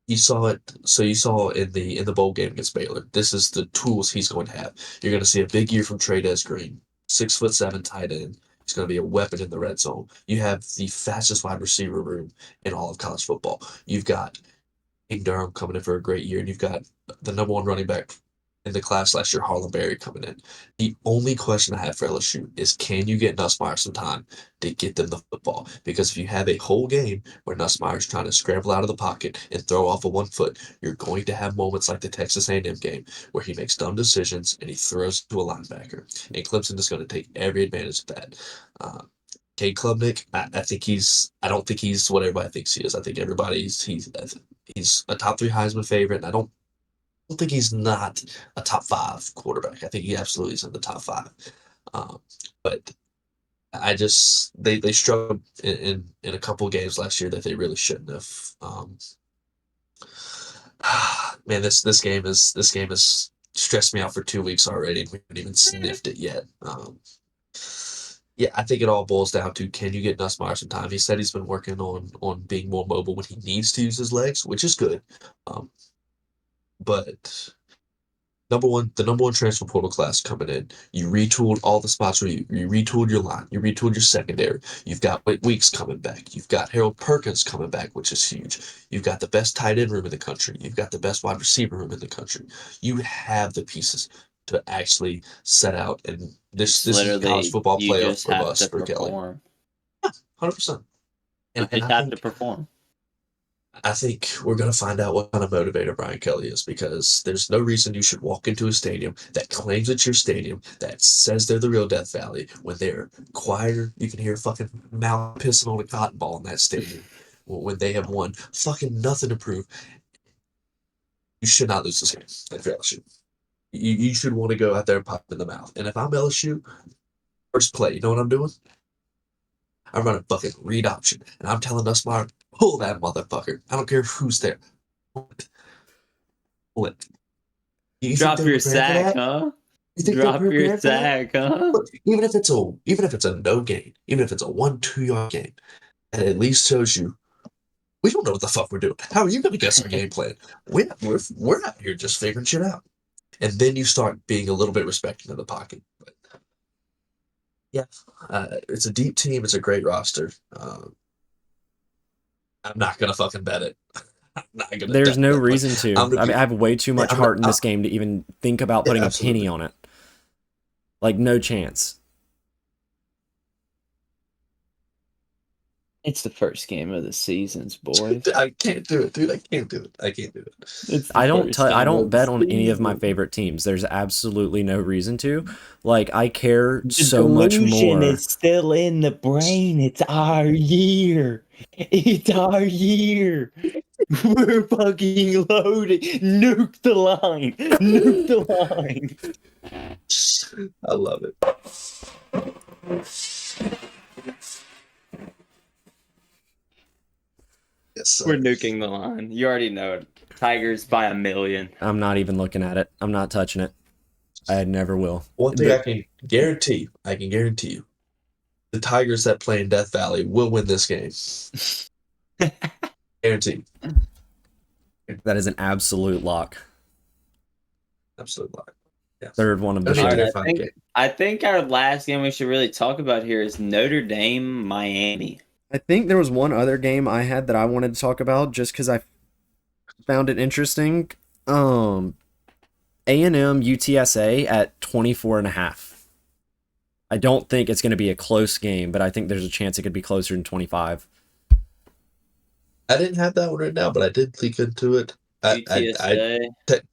You saw it. So you saw in the bowl game against Baylor. This is the tools he's going to have. You're going to see a big year from Trey Green, 6'7" tight end. He's going to be a weapon in the red zone. You have the fastest wide receiver room in all of college football. You've got Durham coming in for a great year, and you've got the number one running back in the class last year, Harlem Berry, coming in. The only question I have for LSU is can you get Nussmeier some time to get them the football? Because if you have a whole game where Nussmeier's trying to scramble out of the pocket and throw off of 1 foot, you're going to have moments like the Texas A&M game where he makes dumb decisions and he throws to a linebacker. And Clemson is going to take every advantage of that. Cade Klubnik, I don't think he's what everybody thinks he is. I think he's a top 3 Heisman favorite, and I don't think he's not a top 5 quarterback. I think he absolutely is in the top 5. But I just they struggled in a couple games last year that they really shouldn't have. Man, this game has stressed me out for 2 weeks already, and we haven't even sniffed it yet. Yeah, I think it all boils down to, can you get Nussmeier some time? He said he's been working on being more mobile when he needs to use his legs, which is good. But the number one transfer portal class coming in. You retooled all the spots where you retooled your line, you retooled your secondary. You've got Weeks coming back. You've got Harold Perkins coming back, which is huge. You've got the best tight end room in the country. You've got the best wide receiver room in the country. You have the pieces to actually set out, and this is college Literally, football you playoff just or have bust to for Kelly. perform. 100%. You And just I have to think perform. I think we're going to find out what kind of motivator Brian Kelly is, because there's no reason you should walk into a stadium that claims it's your stadium, that says they're the real Death Valley, when they're quieter. You can hear fucking mouth pissing on a cotton ball in that stadium when they have won fucking nothing to prove. You should not lose this game if you're LSU. You should want to go out there and pop in the mouth. And if I'm LSU, first play, you know what I'm doing? I'm running fucking read option, and I'm telling Nussmeier, pull that motherfucker. I don't care who's there. Pull it. You think Drop they're your prepared for sack, that? huh? You think they're Drop your prepared for that? sack, huh? Look, even if it's a no game, even if it's a 1-2 yard game, and it at least shows you we don't know what the fuck we're doing. How are you going to guess our game plan? We're out here just figuring shit out, and then you start being a little bit respecting of the pocket. But yeah, it's a deep team. It's a great roster. I'm not gonna fucking bet it. I'm not gonna There's no bet it. reason to. I'm gonna I mean, be, I have way too much I'm heart in gonna, this game to even think about putting a penny absolutely. on it. Like, no chance. It's the first game of the seasons, boys. I can't do it, dude. I can't do it. I can't do it. It's the I don't first game I don't of bet the on any of my season. favorite teams. There's absolutely no reason to. Like, I care The so much delusion more. is still in the brain. It's our year. It's our year. We're fucking loaded. Nuke the line. Nuke the line. I love it. Yes, sir. We're nuking the line. You already know it. Tigers by 1,000,000. I'm not even looking at it. I'm not touching it. I never will. One thing I can guarantee you, the Tigers that play in Death Valley will win this game. Guaranteed. That is an absolute lock. Absolute lock. Yeah. Third one of the Don't need to show. go find a game. I think our last game we should really talk about here is Notre Dame, Miami. I think there was one other game I had that I wanted to talk about just because I found it interesting. A&M UTSA at 24.5. I don't think it's going to be a close game, but I think there's a chance it could be closer than 25. I didn't have that one right now, but I did leak into it. UTSA.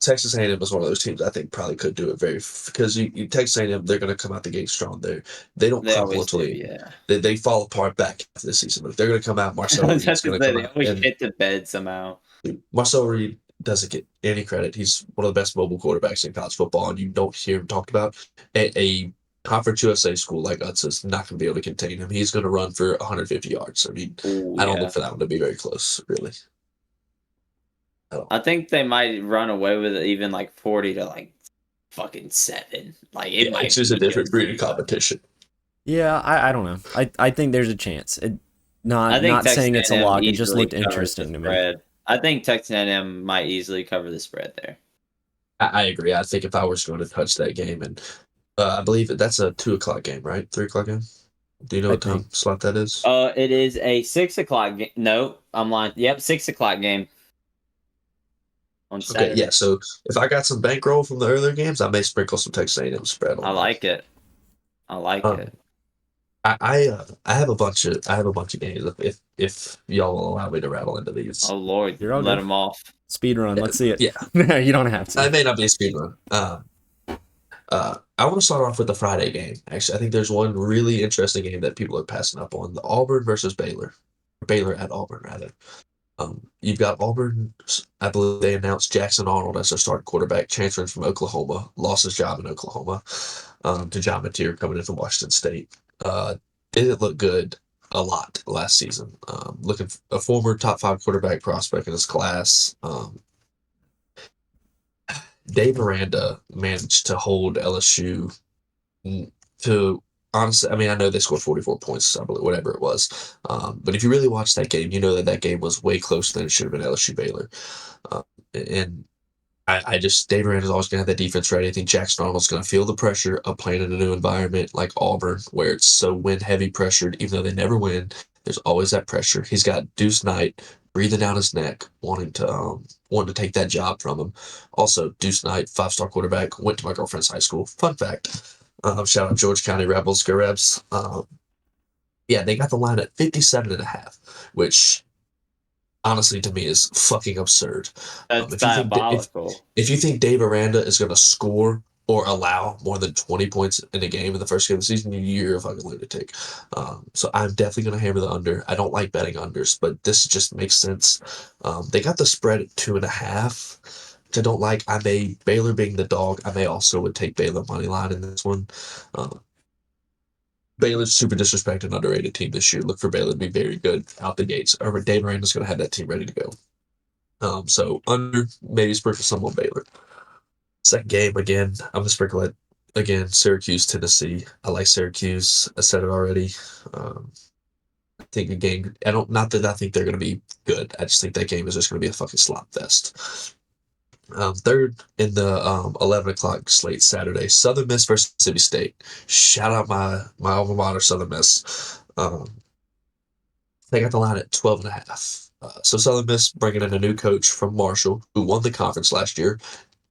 Texas A&M is one of those teams I think probably could do it because you Texas A&M, they're going to come out the gate strong. They don't They crumble always do, until yeah. they fall apart back after this season. But if they're going to come out, I Marcel was Reed's about to going to say, come they out. always And hit the bed somehow. Marcel Reed doesn't get any credit. He's one of the best mobile quarterbacks in college football, and you don't hear him talked about. A Conference USA school like us is not going to be able to contain him. He's going to run for 150 yards. I mean, Ooh, I don't yeah. look for that one to be very close, really. I think they might run away with it even like 40 to like fucking 7. Like it might it's just a be different just- breed of competition. Yeah, I don't know. I think there's a chance. I Not think Texas saying it's a A&M lock. It just easily looked covers interesting the to me. spread. I think Texas A&M might easily cover the spread there. I agree. I think if I was going to touch that game, and I believe that's a 2:00 game, right? 3:00 game. Do you know I what time think. slot that is? It is a 6:00 game. No, I'm lying. Yep, 6:00 game on Okay, Saturday. yeah. So if I got some bankroll from the earlier games, I may sprinkle some Texas A&M spread on. I like it. I like it. I have a bunch of games. If y'all will allow me to rattle into these. Oh Lord, You're all let good. them off. Speed run. Let's see it. Yeah. No, you don't have It to. may not be a speed run. I want to start off with the Friday game. Actually, I think there's one really interesting game that people are passing up on: the Auburn versus Baylor. Baylor at Auburn, rather. You've got Auburn. I believe they announced Jackson Arnold as their starting quarterback, transferring from Oklahoma, lost his job in Oklahoma, to John Mateer coming in from Washington State. didn't look good a lot last season. Looking for a former top 5 quarterback prospect in his class. Dave Aranda managed to hold LSU to honestly, I mean, I know they scored 44 points, I believe, whatever it was. But if you really watch that game, you know that game was way closer than it should have been LSU Baylor. And I just, Dave Aranda's always going to have that defense ready. I think Jackson Arnold's going to feel the pressure of playing in a new environment like Auburn, where it's so win heavy pressured, even though they never win. There's always that pressure. He's got Deuce Knight breathing down his neck, wanting to take that job from him. Also, Deuce Knight, 5-star quarterback, went to my girlfriend's high school. Fun fact. Shout out George County Rebels, go Rebs. Yeah, they got the line at 57.5, which honestly to me is fucking absurd. That's If you think diabolical. if you think Dave Aranda is going to score or allow more than 20 points in a game in the first game of the season, you're a fucking lunatic. So I'm definitely going to hammer the under. I don't like betting unders, but this just makes sense. They got the spread at 2.5, which I don't like. Baylor being the dog, I may also would take Baylor money line in this one. Baylor's super disrespected, underrated team this year. Look for Baylor to be very good out the gates. Or Dave Aranda's going to have that team ready to go. So under, maybe sprinkle some on Baylor. Second game, again, I'm going to sprinkle it. Again, Syracuse, Tennessee. I like Syracuse. I said it already. I think a game, not that I think they're going to be good. I just think that game is just going to be a fucking slop fest. Third in the 11 o'clock slate Saturday, Southern Miss versus Mississippi State. Shout out my alma mater, Southern Miss. They got the line at 12.5. So Southern Miss bringing in a new coach from Marshall, who won the conference last year,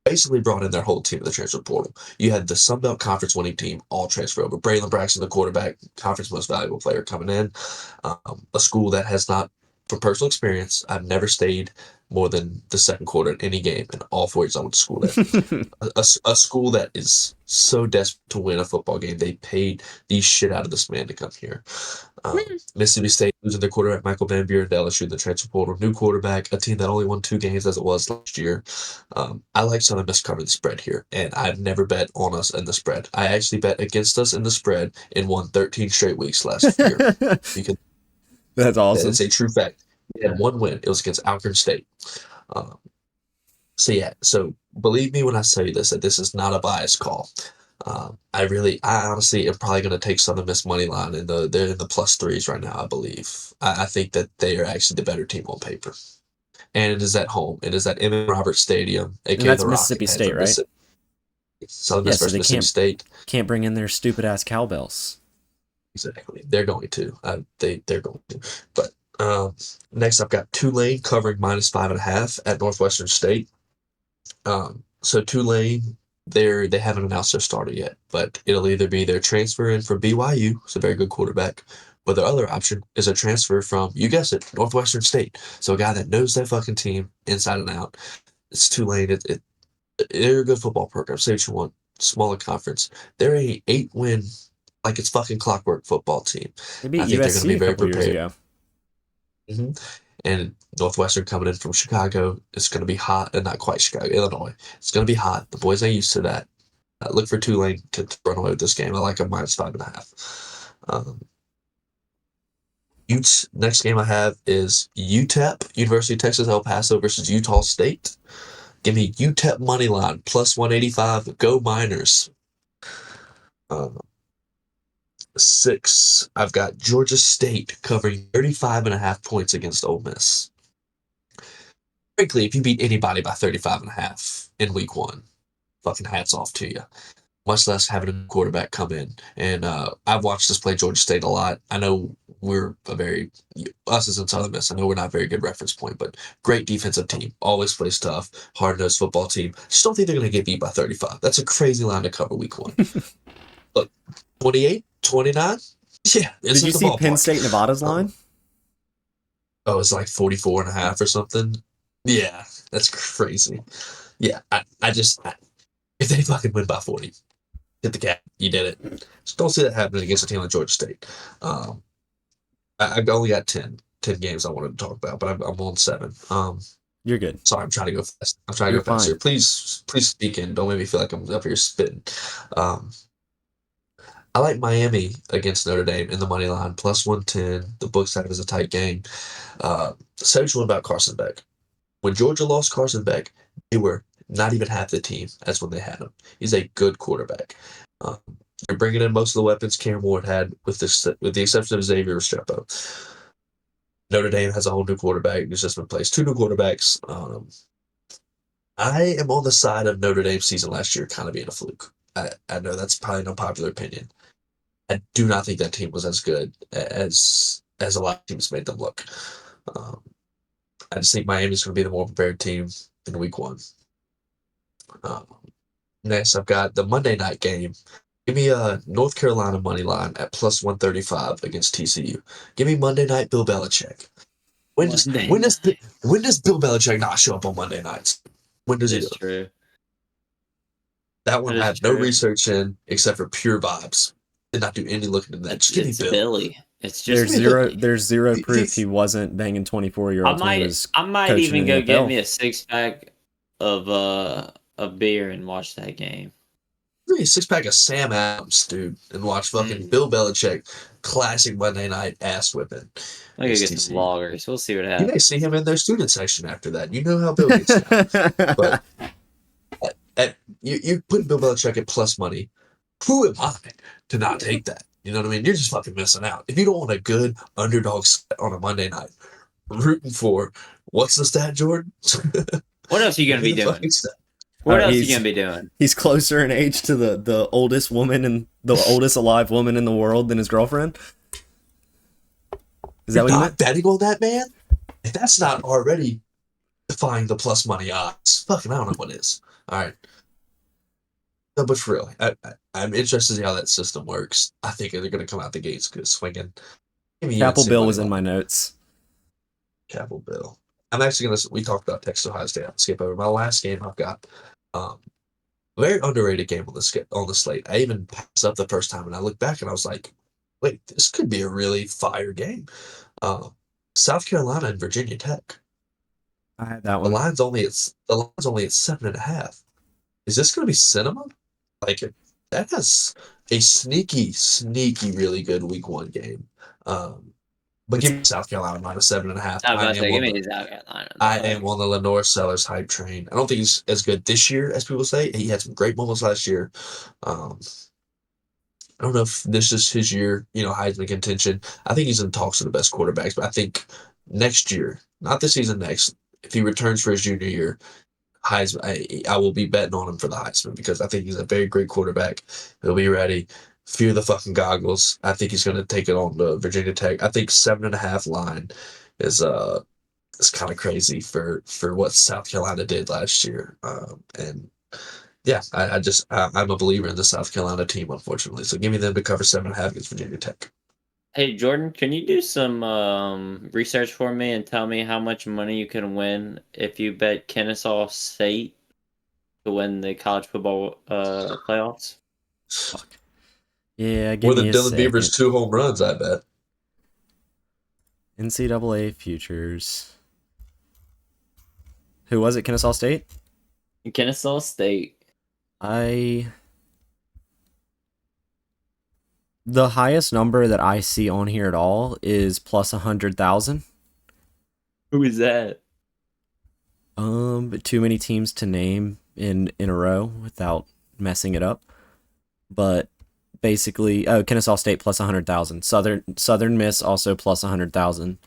basically brought in their whole team in the transfer portal. You had the Sun Belt Conference winning team all transfer over. Braylon Braxton, the quarterback, conference most valuable player coming in. A school that has not, from personal experience, I've never stayed more than the second quarter in any game in all 4 years I went to school there. A school that is so desperate to win a football game, they paid the shit out of this man to come here. Mississippi State losing their quarterback Michael Van Buren to LSU in the transfer portal. New quarterback, a team that only won 2 games as it was last year. I like Southern Miss covering the spread here, and I've never bet on us in the spread. I actually bet against us in the spread and won 13 straight weeks last year. Because That's awesome. it's a true fact. We had one win. It was against Alcorn State. So believe me when I say this, that this is not a biased call. I honestly am probably going to take Southern Miss money line they're in the +3s right now. I believe. I think that they are actually the better team on paper, and it is at home. It is at M. Roberts Stadium, aka and that's the Mississippi Rocket State, right? Southern Miss versus Mississippi State. Can't bring in their stupid ass cowbells. Exactly, they're going to. They're going to. But next, I've got Tulane covering -5.5 at Northwestern State. So Tulane, they haven't announced their starter yet, but it'll either be their transfer in from BYU, it's a very good quarterback, but their other option is a transfer from, you guessed it, Northwestern State. So a guy that knows that fucking team inside and out. It's Tulane. They're a good football program. Say what you want. Smaller conference. They're a 8-win, like it's fucking clockwork football team. They beat I think they're going to USC be a very couple years prepared. ago. And Northwestern coming in from Chicago, it's going to be hot, and not quite Chicago, Illinois. It's going to be hot. The boys ain't used to that. Look for Tulane to run away with this game. I like a -5.5. Utes, next game I have is UTEP, University of Texas El Paso versus Utah State. Give me UTEP money line +185. Go Miners. 6, I've got Georgia State covering 35.5 points against Ole Miss. Frankly, if you beat anybody by 35.5 in week 1, fucking hats off to you. Much less having a quarterback come in. And I've watched us play Georgia State a lot. I know us as in Southern Miss, I know we're not a very good reference point, but great defensive team. Always plays tough, hard-nosed football team. Just don't think they're going to get beat by 35. That's a crazy line to cover week 1. Look, 28, 29? Yeah. Did you see Penn State Nevada's line? It's like 44.5 or something. Yeah, that's crazy. Yeah, if they fucking win by 40, hit the cap. You did it. Just don't see that happening against a team like Georgia State. I've only got 10 games I wanted to talk about, but I'm on 7. You're good. Sorry, I'm trying to go fast. I'm trying to go faster. Please speak in. Don't make me feel like I'm up here spitting. I like Miami against Notre Dame in the money line, plus 110. The books have it as a tight game. Say what you want about Carson Beck. When Georgia lost Carson Beck, they were not even half the team as when they had him. He's a good quarterback. Um, you're bringing in most of the weapons Cam Ward had, with the exception of Xavier Restrepo. Notre Dame has a whole new quarterback who's just been placed. Two new quarterbacks. I am on the side of Notre Dame's season last year kind of being a fluke. I know that's probably an unpopular opinion. I do not think that team was as good as a lot of teams made them look. Um, I just think Miami's going to be the more prepared team in week one. Um, Next, I've got the Monday night game. Give me a North Carolina money line at plus 135 against TCU. Give me Monday night Bill Belichick. When does Bill Belichick not show up on Monday nights? When does he do It's it? true. That one That I is have no true. research in except for pure vibes. Did not do any looking into that. Just give me It's Bill. Billy. It's just There's Billy. zero He- proof he's- he wasn't banging 24-year-olds when he was I might coaching even in the go get NFL. me a 6-pack of beer and watch that game. Give me a 6-pack of Sam Adams, dude, and watch fucking Bill Belichick classic Monday night ass whipping. I'll go get some STC. loggers. We'll see what You happens. may see him in their student section after that. You know how Bill gets down. But you put Bill Belichick at plus money. Who am I to not take that? You know what I mean? You're just fucking missing out. If you don't want a good underdog set on a Monday night, rooting for what's the stat, Jordan? What else are you gonna be The doing? fucking stat. What else are he's- you gonna be doing? He's closer in age to the oldest woman and the oldest alive woman in the world than his girlfriend. Is that You're what you not meant? betting on that, man? If that's not already defying the plus money odds, fucking I don't know what is. All right. No, but for real, I'm interested to see how that system works. I think they're going to come out the gates good swinging. Give me Capel UNC Bill money was in line. my notes. Capel Bill. I'm actually going to. We talked about Texas Ohio State. I'll skip over my last game. I've got very underrated game on the slate. I even passed up the first time, and I looked back and I was like, wait, this could be a really fire game. South Carolina and Virginia Tech. I had that The one. line's only at 7.5. Is this going to be cinema? Like that has a sneaky, really good week one game. But give me South Carolina minus 7.5. I was about to say, give me South Carolina. I am on the Lenore Sellers hype train. I don't think he's as good this year as people say. He had some great moments last year. I don't know if this is his year, Heisman contention. I think he's in talks with the best quarterbacks, but I think next year, not this season, next, if he returns for his junior year, Heisman, I will be betting on him for the Heisman because I think he's a very great quarterback. He'll be ready. Fear the fucking goggles. I think he's going to take it on to Virginia Tech. I think 7.5 line is kind of crazy for what South Carolina did last year. And yeah, I'm a believer in the South Carolina team, unfortunately. So give me them to cover 7.5 against Virginia Tech. Hey Jordan, can you do some research for me and tell me how much money you can win if you bet Kennesaw State to win the college football playoffs? Yeah, give More me than a Dylan second. Beaver's 2 home runs, I bet. NCAA futures. Who was it? Kennesaw State? Kennesaw State. The highest number that I see on here at all is plus 100,000. Who is that? But too many teams to name in a row without messing it up. But basically, Kennesaw State plus 100,000. Southern Miss also plus 100,000.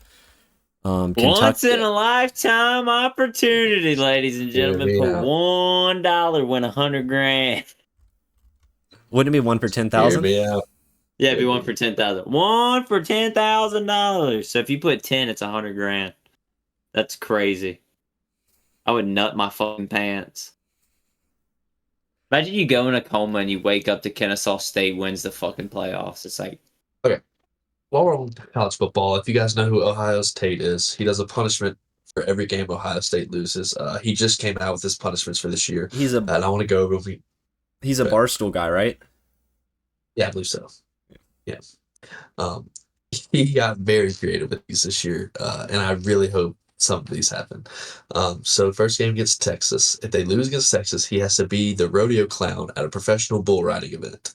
Once in a lifetime opportunity, ladies and gentlemen. Yeah, For yeah. $1, win 100 grand. Wouldn't it be one for Hear 10,000? me out. Yeah, it'd be one for 10,000. One for $10,000. So if you put 10, it's 100 grand. That's crazy. I would nut my fucking pants. Imagine you go in a coma and you wake up to Kennesaw State wins the fucking playoffs. It's like, While we're on college football, if you guys know who Ohio State is, he does a punishment for every game Ohio State loses. He just came out with his punishments for this year. He's a And I want to go over them. he's a Barstool guy, right? Yeah, I believe so. Yeah. He got very creative with these this year, and I really hope some of these happen. So first game against Texas. If they lose against Texas, he has to be the rodeo clown at a professional bull riding event.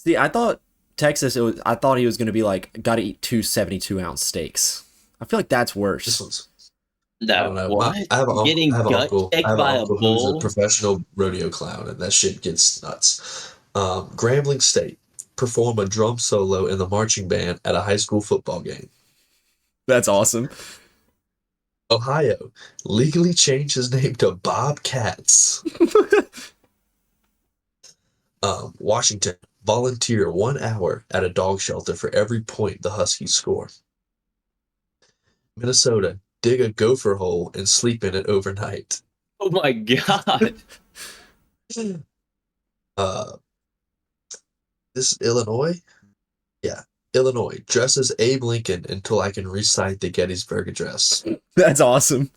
See, I thought Texas. I thought he was going to be like, got to eat two 72-ounce steaks. I feel like that's This worse. one's I don't That know. what? I have an uncle. I Getting have an gut uncle. I checked have an by a uncle who's a bull? professional rodeo clown, and that shit gets nuts. Grambling State perform a drum solo in the marching band at a high school football game. That's awesome. Ohio legally changed his name to Bob Katz. Washington volunteer 1 hour at a dog shelter for every point the Huskies score. Minnesota dig a gopher hole and sleep in it overnight. Oh my god. Uh, this is Illinois. Yeah, Illinois dresses Abe Lincoln until I can recite the Gettysburg Address. That's awesome.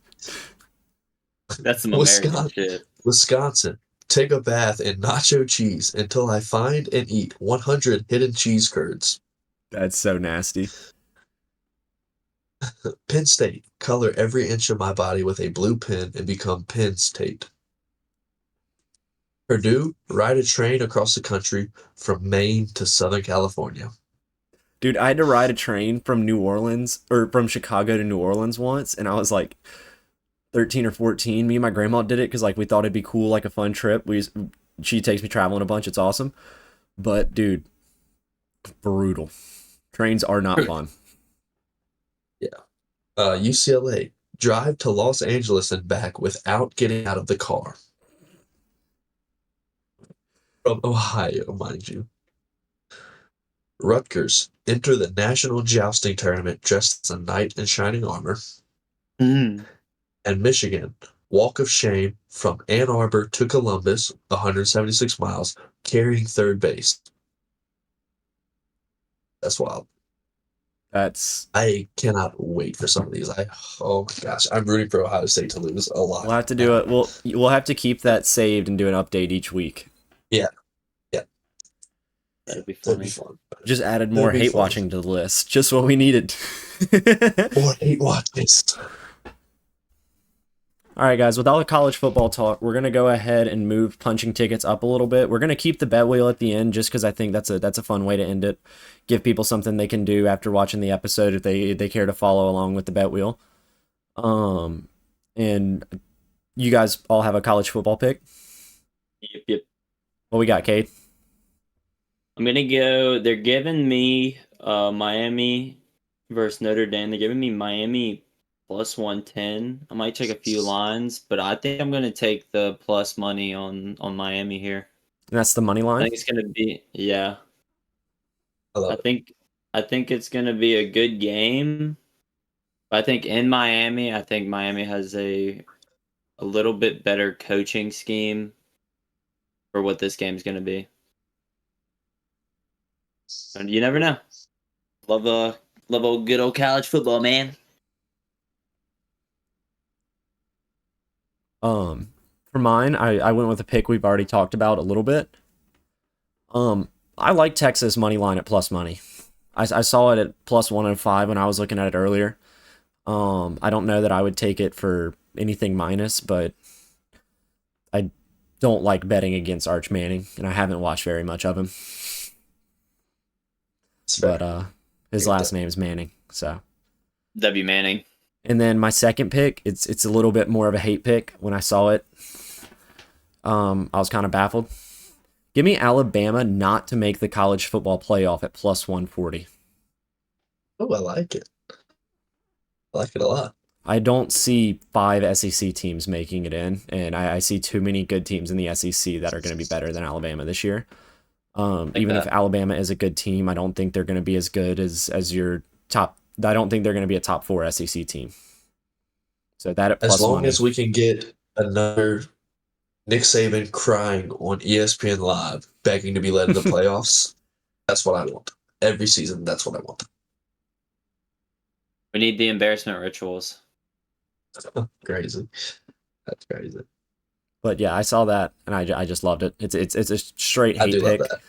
That's some American shit. Wisconsin, take a bath in nacho cheese until I find and eat 100 hidden cheese curds. That's so nasty. Penn State, color every inch of my body with a blue pen and become Penn State. Purdue, ride a train across the country from Maine to Southern California. Dude, I had to ride a train from New Orleans or from Chicago to New Orleans once, and I was like 13 or 14. Me and my grandma did it because like we thought it'd be cool, like a fun trip. She takes me traveling a bunch. It's awesome. But dude, brutal. Trains are not fun. UCLA, drive to Los Angeles and back without getting out of the car. From Ohio, mind you. Rutgers, enter the National Jousting Tournament dressed as a knight in shining armor. Mm. And Michigan, walk of shame from Ann Arbor to Columbus, 176 miles, carrying third base. That's wild. I cannot wait for some of these. Oh my gosh, I'm rooting for Ohio State to lose a lot. We'll have to do it. We'll have to keep that saved and do an update each week. Yeah. That'd be That'd be funny. fun. Just added more hate watching to the list. Just what we needed. More hate watches. All right, guys, with all the college football talk, we're going to go ahead and move punching tickets up a little bit. We're going to keep the bet wheel at the end just because I think that's a fun way to end it. Give people something they can do after watching the episode if they care to follow along with the bet wheel. And you guys all have a college football pick? Yep. What we got, Cade? I'm going to go, they're giving me Miami versus Notre Dame. They're giving me Miami plus 110. I might take a few lines, but I think I'm going to take the plus money on Miami here. And that's the money line? I think it's going to be, yeah. I think it's going to be a good game. I think in Miami, I think Miami has a little bit better coaching scheme for what this game's going to be. And you never know. Love old good old college football, man. For mine, I went with a pick we've already talked about a little bit. I like Texas money line at plus money. I saw it at plus 105 when I was looking at it earlier. I don't know that I would take it for anything minus, but I don't like betting against Arch Manning, and I haven't watched very much of him. But his last name is Manning, so W. Manning. And then my second pick, it's a little bit more of a hate pick. When I saw it, I was kind of baffled. Give me Alabama not to make the college football playoff at plus 140. Oh, I like it. I like it a lot. I don't see 5 SEC teams making it in, and I see too many good teams in the SEC that are going to be better than Alabama this year. Even if Alabama is a good team, I don't think they're going to be as good as your top. I don't think they're going to be a top 4 SEC team. So that at plus as long money. as we can get another Nick Saban crying on ESPN Live, begging to be led in the playoffs, that's what I want. Every season, that's what I want. We need the embarrassment rituals. Crazy. That's crazy. But yeah, I saw that and I just loved it. It's a straight hate I do pick. love that.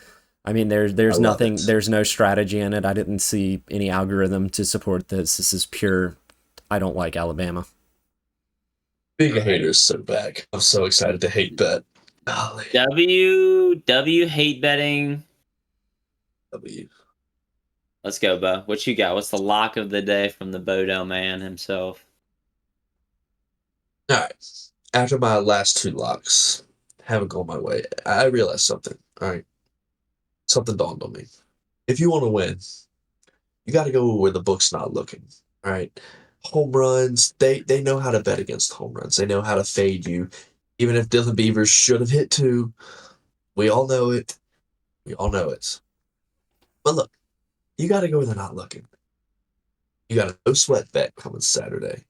I mean, there's nothing, it. there's no strategy in it. I didn't see any algorithm to support this. This is pure. I don't like Alabama. Being a hater is so bad. I'm so excited to hate bet. Golly. W hate betting W. Let's go, Bo. What you got? What's the lock of the day from the Bodell man himself? All right. After my last two locks haven't gone my way, I realized something. All right. Something dawned on me. If you want to win, you got to go where the book's not looking. All right. Home runs, they know how to bet against home runs. They know how to fade you. Even if Dylan Beavers should have hit two, we all know it. We all know it. But look, you got to go where they're not looking. You got a no sweat bet coming Saturday.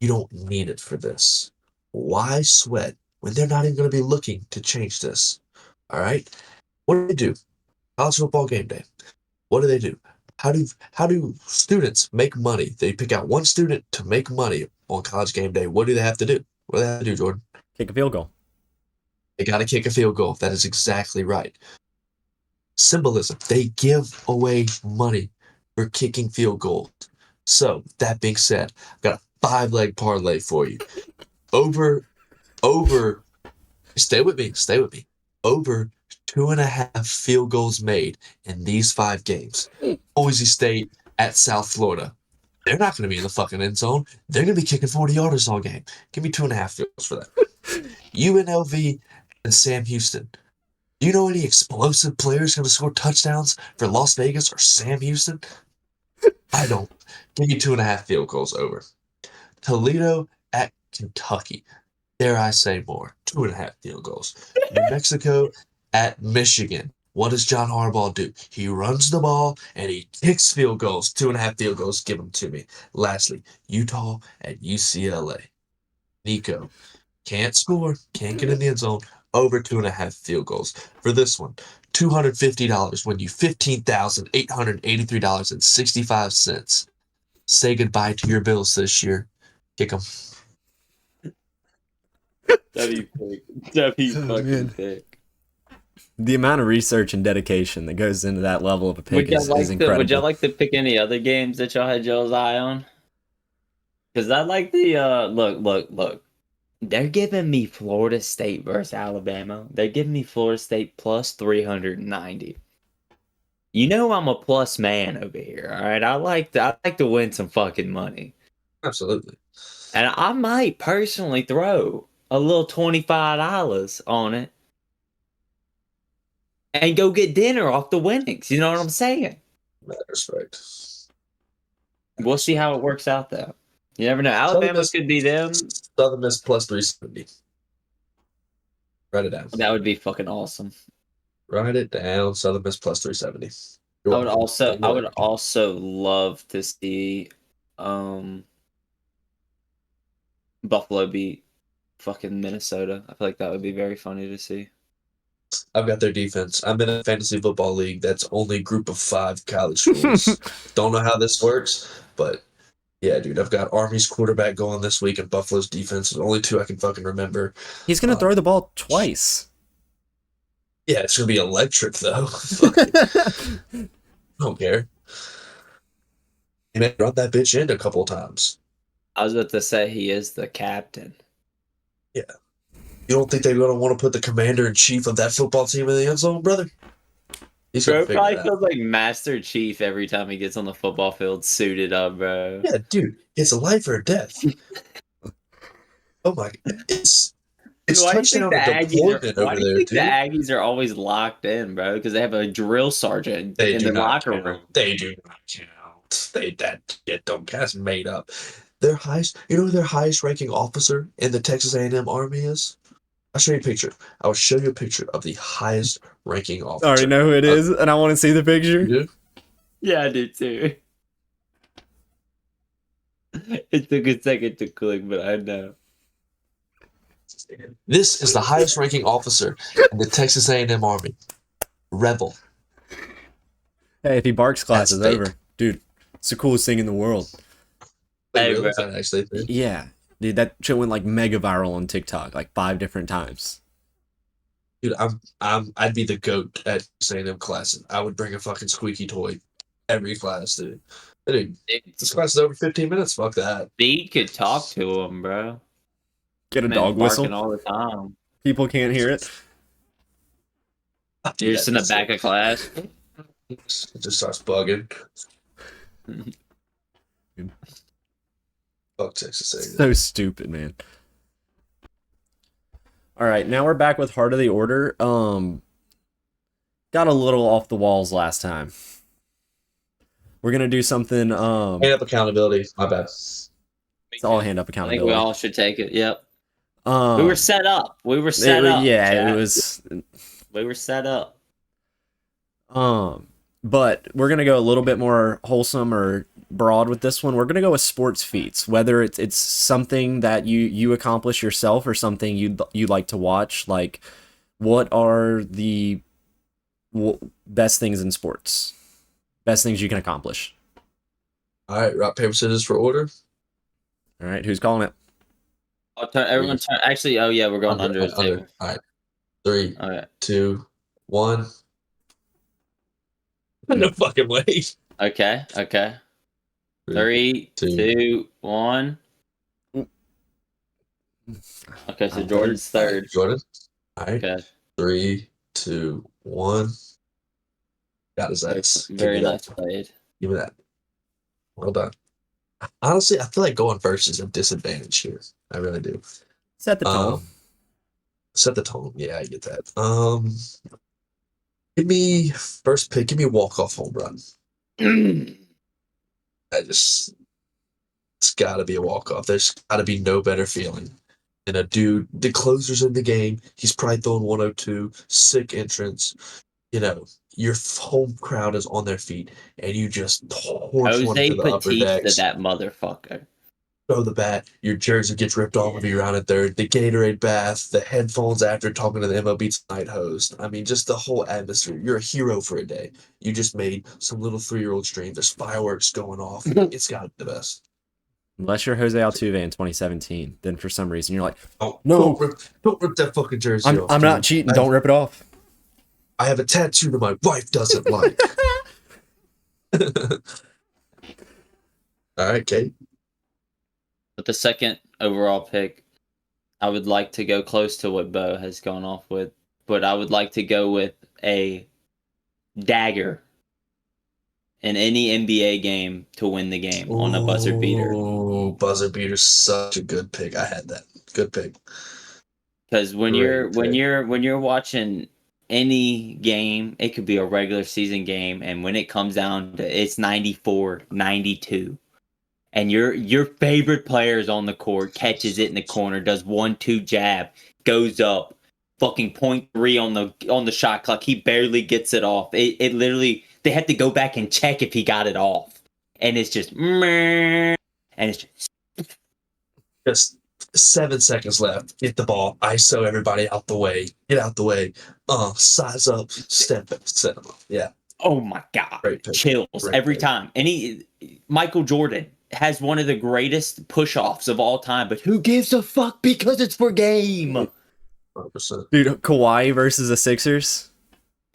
You don't need it for this. Why sweat when they're not even going to be looking to change this? All right. What do they do? College football game day. What do they do? How do students make money? They pick out one student to make money on college game day. What do they have to do? What do they have to do, Jordan? Kick a field goal. They got to kick a field goal. That is exactly right. Symbolism. They give away money for kicking field goals. So, that being said, I've got a 5-leg parlay for you. Over, stay with me. Over 2.5 field goals made in these 5 games. Boise State at South Florida. They're not going to be in the fucking end zone. They're going to be kicking 40-yarders all game. Give me 2.5 field goals for that. UNLV and Sam Houston. Do you know any explosive players going to score touchdowns for Las Vegas or Sam Houston? I don't. Give me 2.5 field goals over. Toledo at Kentucky. Dare I say more? 2.5 field goals. New Mexico at Michigan. What does John Harbaugh do? He runs the ball and he kicks field goals. 2.5 field goals. Give them to me. Lastly, Utah at UCLA. Nico can't score, can't get in the end zone. Over 2.5 field goals. For this one, $250 win you $15,883.65. Say goodbye to your bills this year. Kick them. W fucking man. pick. The amount of research and dedication that goes into that level of a pick Would y'all is incredible. would y'all like to pick any other games that y'all had y'all's eye on? Because I like the look. They're giving me Florida State versus Alabama. They're giving me Florida State plus 390. You know I'm a plus man over here, all right? I like to win some fucking money. Absolutely. And I might personally throw a little $25 on it and go get dinner off the winnings. You know what I'm saying? Mad respect. We'll see how it works out, though. You never know. Alabama could be them. Southern Miss plus 370. Write it down. That would be fucking awesome. Write it down. Southern Miss plus 370. I would also love to see Buffalo beat fucking Minnesota. I feel like that would be very funny to see. I've got their defense. I'm in a fantasy football league that's only group of 5 college schools. Don't know how this works, but yeah, dude, I've got Army's quarterback going this week and Buffalo's defense. The only 2 I can fucking remember. He's going to throw the ball twice. Yeah, it's going to be electric, though. I don't care. He may run that bitch in a couple of times. I was about to say he is the captain. Yeah. You don't think they're going to want to put the commander-in-chief of that football team in the end zone, brother? He's Bro probably feels like Master Chief every time he gets on the football field suited up, bro. Yeah, dude, it's a life or death. Oh my God. It's touchdown to deployment over there, dude. The Aggies are always locked in, bro, because they have a drill sergeant in the locker room. They do not count. That shit don't count. That's made up. Their highest, you know who their highest ranking officer in the Texas A&M Army is? I'll show you a picture. I will show you a picture of the highest ranking officer. I already know who it is, and I want to see the picture. You do? Yeah, I do too. It took a second to click, but I know. This is the highest ranking officer in the Texas A&M Army. Rebel. Hey, if he barks, class That's is fake. over. Dude, it's the coolest thing in the world. Wait, Hey, really? bro. Is that actually a thing? Yeah. Dude, that shit went like mega viral on TikTok, like 5 different times. Dude, I'd be the goat at A&M classes. I would bring a fucking squeaky toy every class, dude. Dude, this class is over 15 minutes. Fuck that. Speed could talk to him, bro. Get a Man, dog barking whistle. all the time. People can't hear it. You're just in the back of class. It just starts bugging. Fuck Texas A&M. So stupid, man. All right, now we're back with Heart of the Order. Got a little off the walls last time. We're gonna do something. Hand up accountability. My bad. It's all hand up I think accountability. we all should take it. Yep. We were set up. We were set up. Yeah, Chad. it was. We were set up. But we're gonna go a little bit more wholesome or broad with this one. We're gonna go with sports feats, whether it's something that you accomplish yourself or something you like to watch. Like, what are the best things in sports? Best things you can accomplish. All right, rock, paper, scissors for order. All right, who's calling it? I'll turn. Everyone turn. Actually, oh yeah, we're going under the table. All right, 3, Okay. 2, 1. No fucking way. Okay. 3, 2, 1. Okay, so Jordan's third. Jordan. All right. Okay. 3, 2, 1. Got his ass. Very nice played. Give me that. Well done. Honestly, I feel like going first is a disadvantage here. I really do. Set the tone. Set the tone. Yeah, I get that. Give me first pick. Give me walk-off home run. It's got to be a walk-off. There's got to be no better feeling than a dude. The closer's in the game. He's probably throwing 102. Sick entrance. You know, your home crowd is on their feet, and you just torch one Jose to the upper Batista, decks. that motherfucker. Throw the bat, your jersey gets ripped off of you around at third, the Gatorade bath, the headphones after talking to the MLB Tonight host. I mean, just the whole atmosphere. You're a hero for a day. You just made some little 3-year-old dream. There's fireworks going off. It's got to be the best. Unless you're Jose Altuve in 2017, then for some reason you're like, Oh, no, don't rip that fucking jersey off. I'm not cheating. Don't rip it off. I have a tattoo that my wife doesn't like. All right, Kate. With the second overall pick, I would like to go close to what Bo has gone off with, but I would like to go with a dagger in any NBA game to win the game on a buzzer beater. Oh, buzzer beater's such a good pick. I had that. Good pick. Because when you're watching any game, it could be a regular season game, and when it comes down to it's 94-92. And your favorite player is on the court, catches it in the corner, does 1-2 jab, goes up, fucking 0.3 on the shot clock. He barely gets it off. It literally, they had to go back and check if he got it off, and it's just Just 7 seconds left. Get the ball. ISO everybody out the way. Get out the way. Size up. Step up. Set them up. Yeah. oh my god, Great pick. chills Great every pick. time. And Michael Jordan has one of the greatest push-offs of all time, but who gives a fuck because it's for game? 100%. Dude, Kawhi versus the Sixers.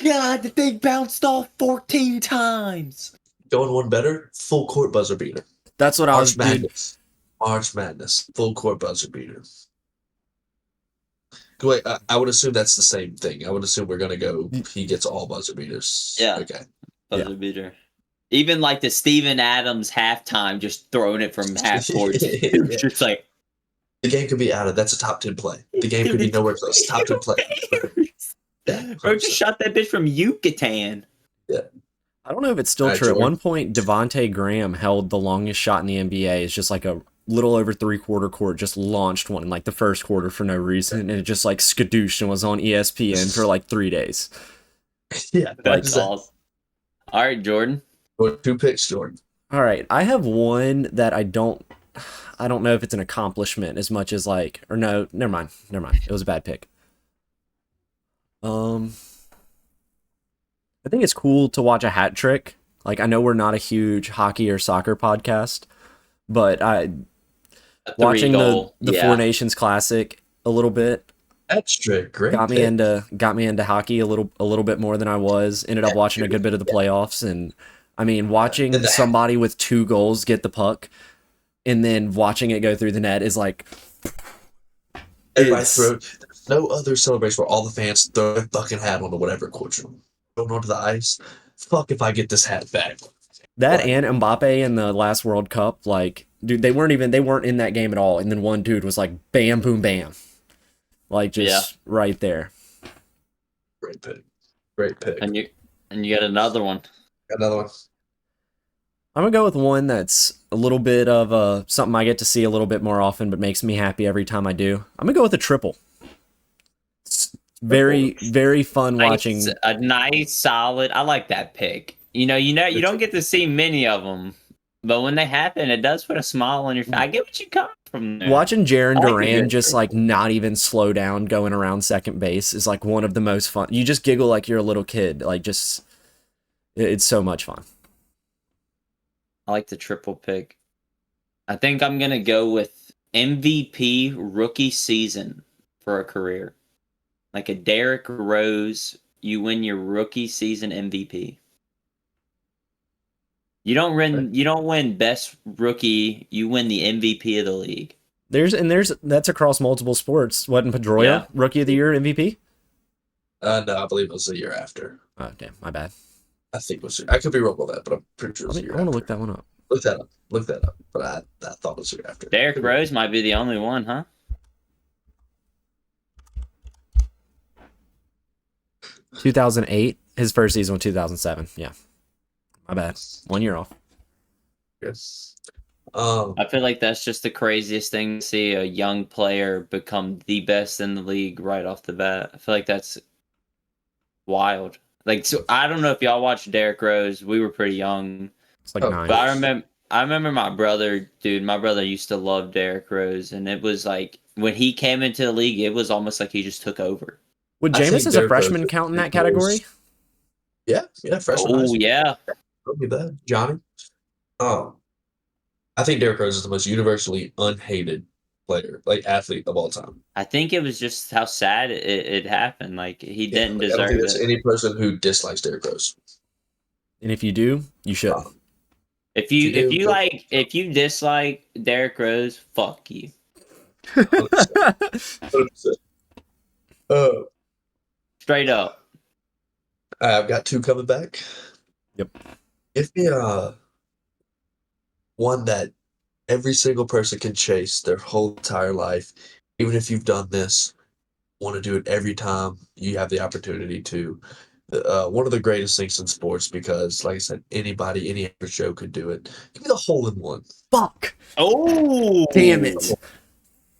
God, the thing bounced off 14 times. Going one better. Full court buzzer beater. That's what I was. March Dude, Madness. March Madness. Full court buzzer beater. Wait, I would assume that's the same thing. I would assume we're gonna go. He gets all buzzer beaters. Yeah. Okay. Buzzer beater. Even like the Steven Adams halftime, just throwing it from half court. Yeah. Just like The game could be out of. That's a top 10 play. The game could be nowhere close. Top 10 play. Yeah, bro, just shot that bitch from Yucatan. I don't know if it's still true. At Jordan. one point, Devonte Graham held the longest shot in the NBA. It's just like a little over 3/4 court, just launched one in like the first quarter for no reason, and it just like skadooshed and was on ESPN for like 3 days. Yeah, That's awesome. All right, Jordan. 2 picks, Jordan. All right, I have one that I don't know if it's an accomplishment as much as like, or no, never mind. It was a bad pick. I think it's cool to watch a hat trick. Like, I know we're not a huge hockey or soccer podcast, but watching the Four Nations Classic a little bit That's trick. Great. got me into hockey a little bit more than I was. Ended up watching a good bit of the playoffs, and I mean, watching somebody with 2 goals get the puck and then watching it go through the net is like Everybody It's there's no other celebration where all the fans throw their fucking hat onto whatever court you're on. Going onto the ice. Fuck if I get this hat back. that Like, and Mbappe in the last World Cup. Like, dude, they weren't in that game at all. And then one dude was like, bam, boom, bam, like just right there. great pick. Great pick. And you got another one. Another one. I'm gonna go with one that's a little bit of something I get to see a little bit more often, but makes me happy every time I do. I'm gonna go with a triple. It's very, very fun watching. A nice, solid. I like that pick. You don't get to see many of them, but when they happen, it does put a smile on your face. I get what you come from there. Watching Jaron I like a Duran good just like not even slow down going around second base is like one of the most fun. You just giggle like you're a little kid. Like just, it's so much fun. I like the triple pick. I think I'm gonna go with MVP rookie season for a career, like a Derrick Rose. You win your rookie season MVP. You don't win best rookie. You win the MVP of the league. That's across multiple sports. Wasn't Pedroia Yeah. Rookie of the Year MVP? No, I believe it was the year after. Oh damn, my bad. I think it was. I could be wrong with that, but I'm pretty sure it was the year I want to after. look that one up. Look that up. Look that up. But I thought it was the year after. Derrick Rose might be the only one, huh? 2008. His first season was 2007. Yeah, my bad. 1 year off. Yes. I feel like that's just the craziest thing to see a young player become the best in the league right off the bat. I feel like that's wild. Like, so I don't know if y'all watched Derrick Rose. We were pretty young, It's like Oh, 9. but I remember my brother, dude. My brother used to love Derrick Rose, and it was like when he came into the league, it was almost like he just took over. Would I think Jameis as a Derrick Rose freshman is count in that Derrick Rose. category? Yeah, freshman. high Oh school. yeah, Don't be bad, Johnny. I think Derrick Rose is the most universally unhated player, like athlete of all time. I think it was just how sad it happened. Like he didn't I don't think deserve there's it. any person who dislikes Derrick Rose. And if you do, you should. If you You do, if you dislike Derrick Rose, fuck you. 100%. Straight up. I've got 2 coming back. Yep. Give me one that every single person can chase their whole entire life, even if you've done this. Want to do it every time you have the opportunity to. One of the greatest things in sports because, like I said, anybody, any average Joe could do it. Give me the hole in one. Fuck. Oh, Damn it.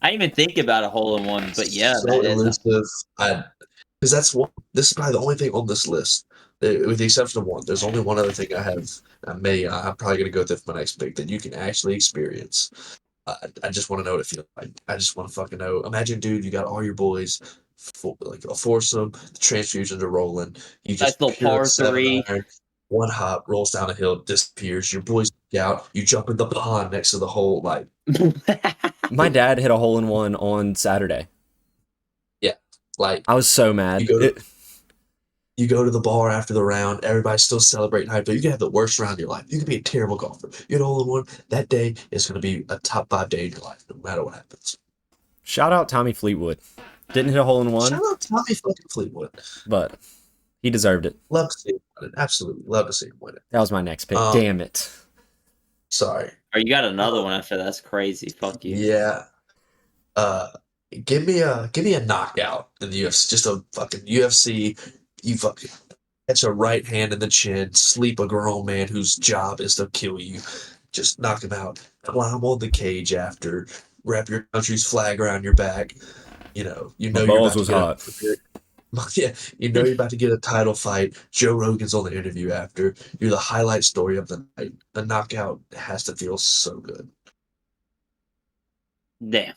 I didn't even think about a hole in one, but yeah, So that is. elusive. Because that's one. This is probably the only thing on this list, with the exception of one. There's only one other thing I have. I'm probably gonna go with it for my next pick that you can actually experience. I just want to know what it feels like. I just want to fucking know. Imagine, dude, you got all your boys, like a foursome. The transfusions are rolling. You just Nice little pure par 7 3. iron, one hop rolls down a hill, disappears. Your boys out. You jump in the pond next to the hole. Like My dad hit a hole in one on Saturday. like I was so mad. you go to the bar after the round, everybody's still celebrating hype. You can have the worst round of your life. You can be a terrible golfer. You get a hole in one. That day is going to be a top 5 day in your life, no matter what happens. Shout out Tommy Fleetwood. Didn't hit a hole in one, Shout out Tommy fucking Fleetwood. but he deserved it. Love to see him win it. Absolutely. Love to see him win it. That was my next pick. Um, Damn it. Sorry. Or you got another one after that's crazy. Fuck you. Yeah. Give me a knockout in the UFC. Just a fucking UFC. You fucking catch a right hand in the chin, sleep a grown man whose job is to kill you. Just knock him out. Climb on the cage after. Wrap your country's flag around your back. You My you're balls about was to hot. yeah, you're about to get a title fight. Joe Rogan's on the interview after. You're the highlight story of the night. The knockout has to feel so good. Damn.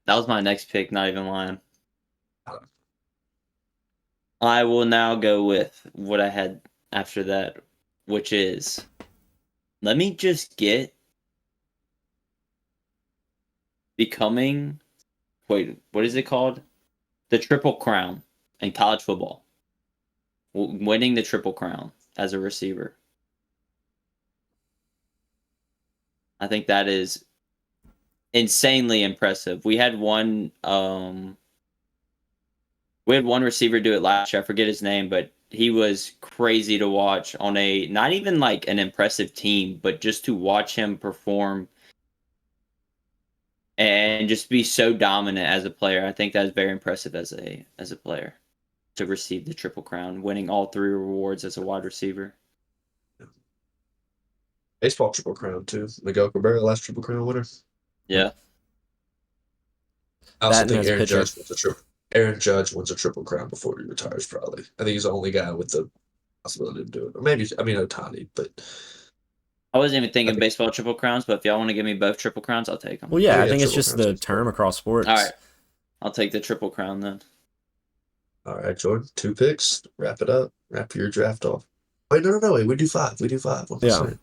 That was my next pick, not even lying. I will now go with what I had after that, which is let me just get becoming what is it called? The Triple Crown in college football. Winning the Triple Crown as a receiver. I think that is insanely impressive. We had one receiver do it last year. I forget his name, but he was crazy to watch on a not even like an impressive team, but just to watch him perform and just be so dominant as a player. I think that's very impressive as a player to receive the Triple Crown, winning all 3 awards as a wide receiver. Baseball Triple Crown too. Miguel Cabrera, last Triple Crown winner. Yeah. I also That and think has a Aaron pitcher. Judge wins a triple. Aaron Judge wins a Triple Crown before he retires. Probably. I think he's the only guy with the possibility of doing it. Or maybe Ohtani, but I wasn't even thinking baseball Triple Crowns, but if y'all want to give me both Triple Crowns, I'll take them. Well, yeah, Oh, I yeah, think it's Triple just Crown's the good. term across sports. All right. I'll take the Triple Crown then. All right, Jordan, 2 picks. Wrap it up. Wrap your draft off. Wait, no. Wait, we do 5. We do 5. What am I Yeah. saying?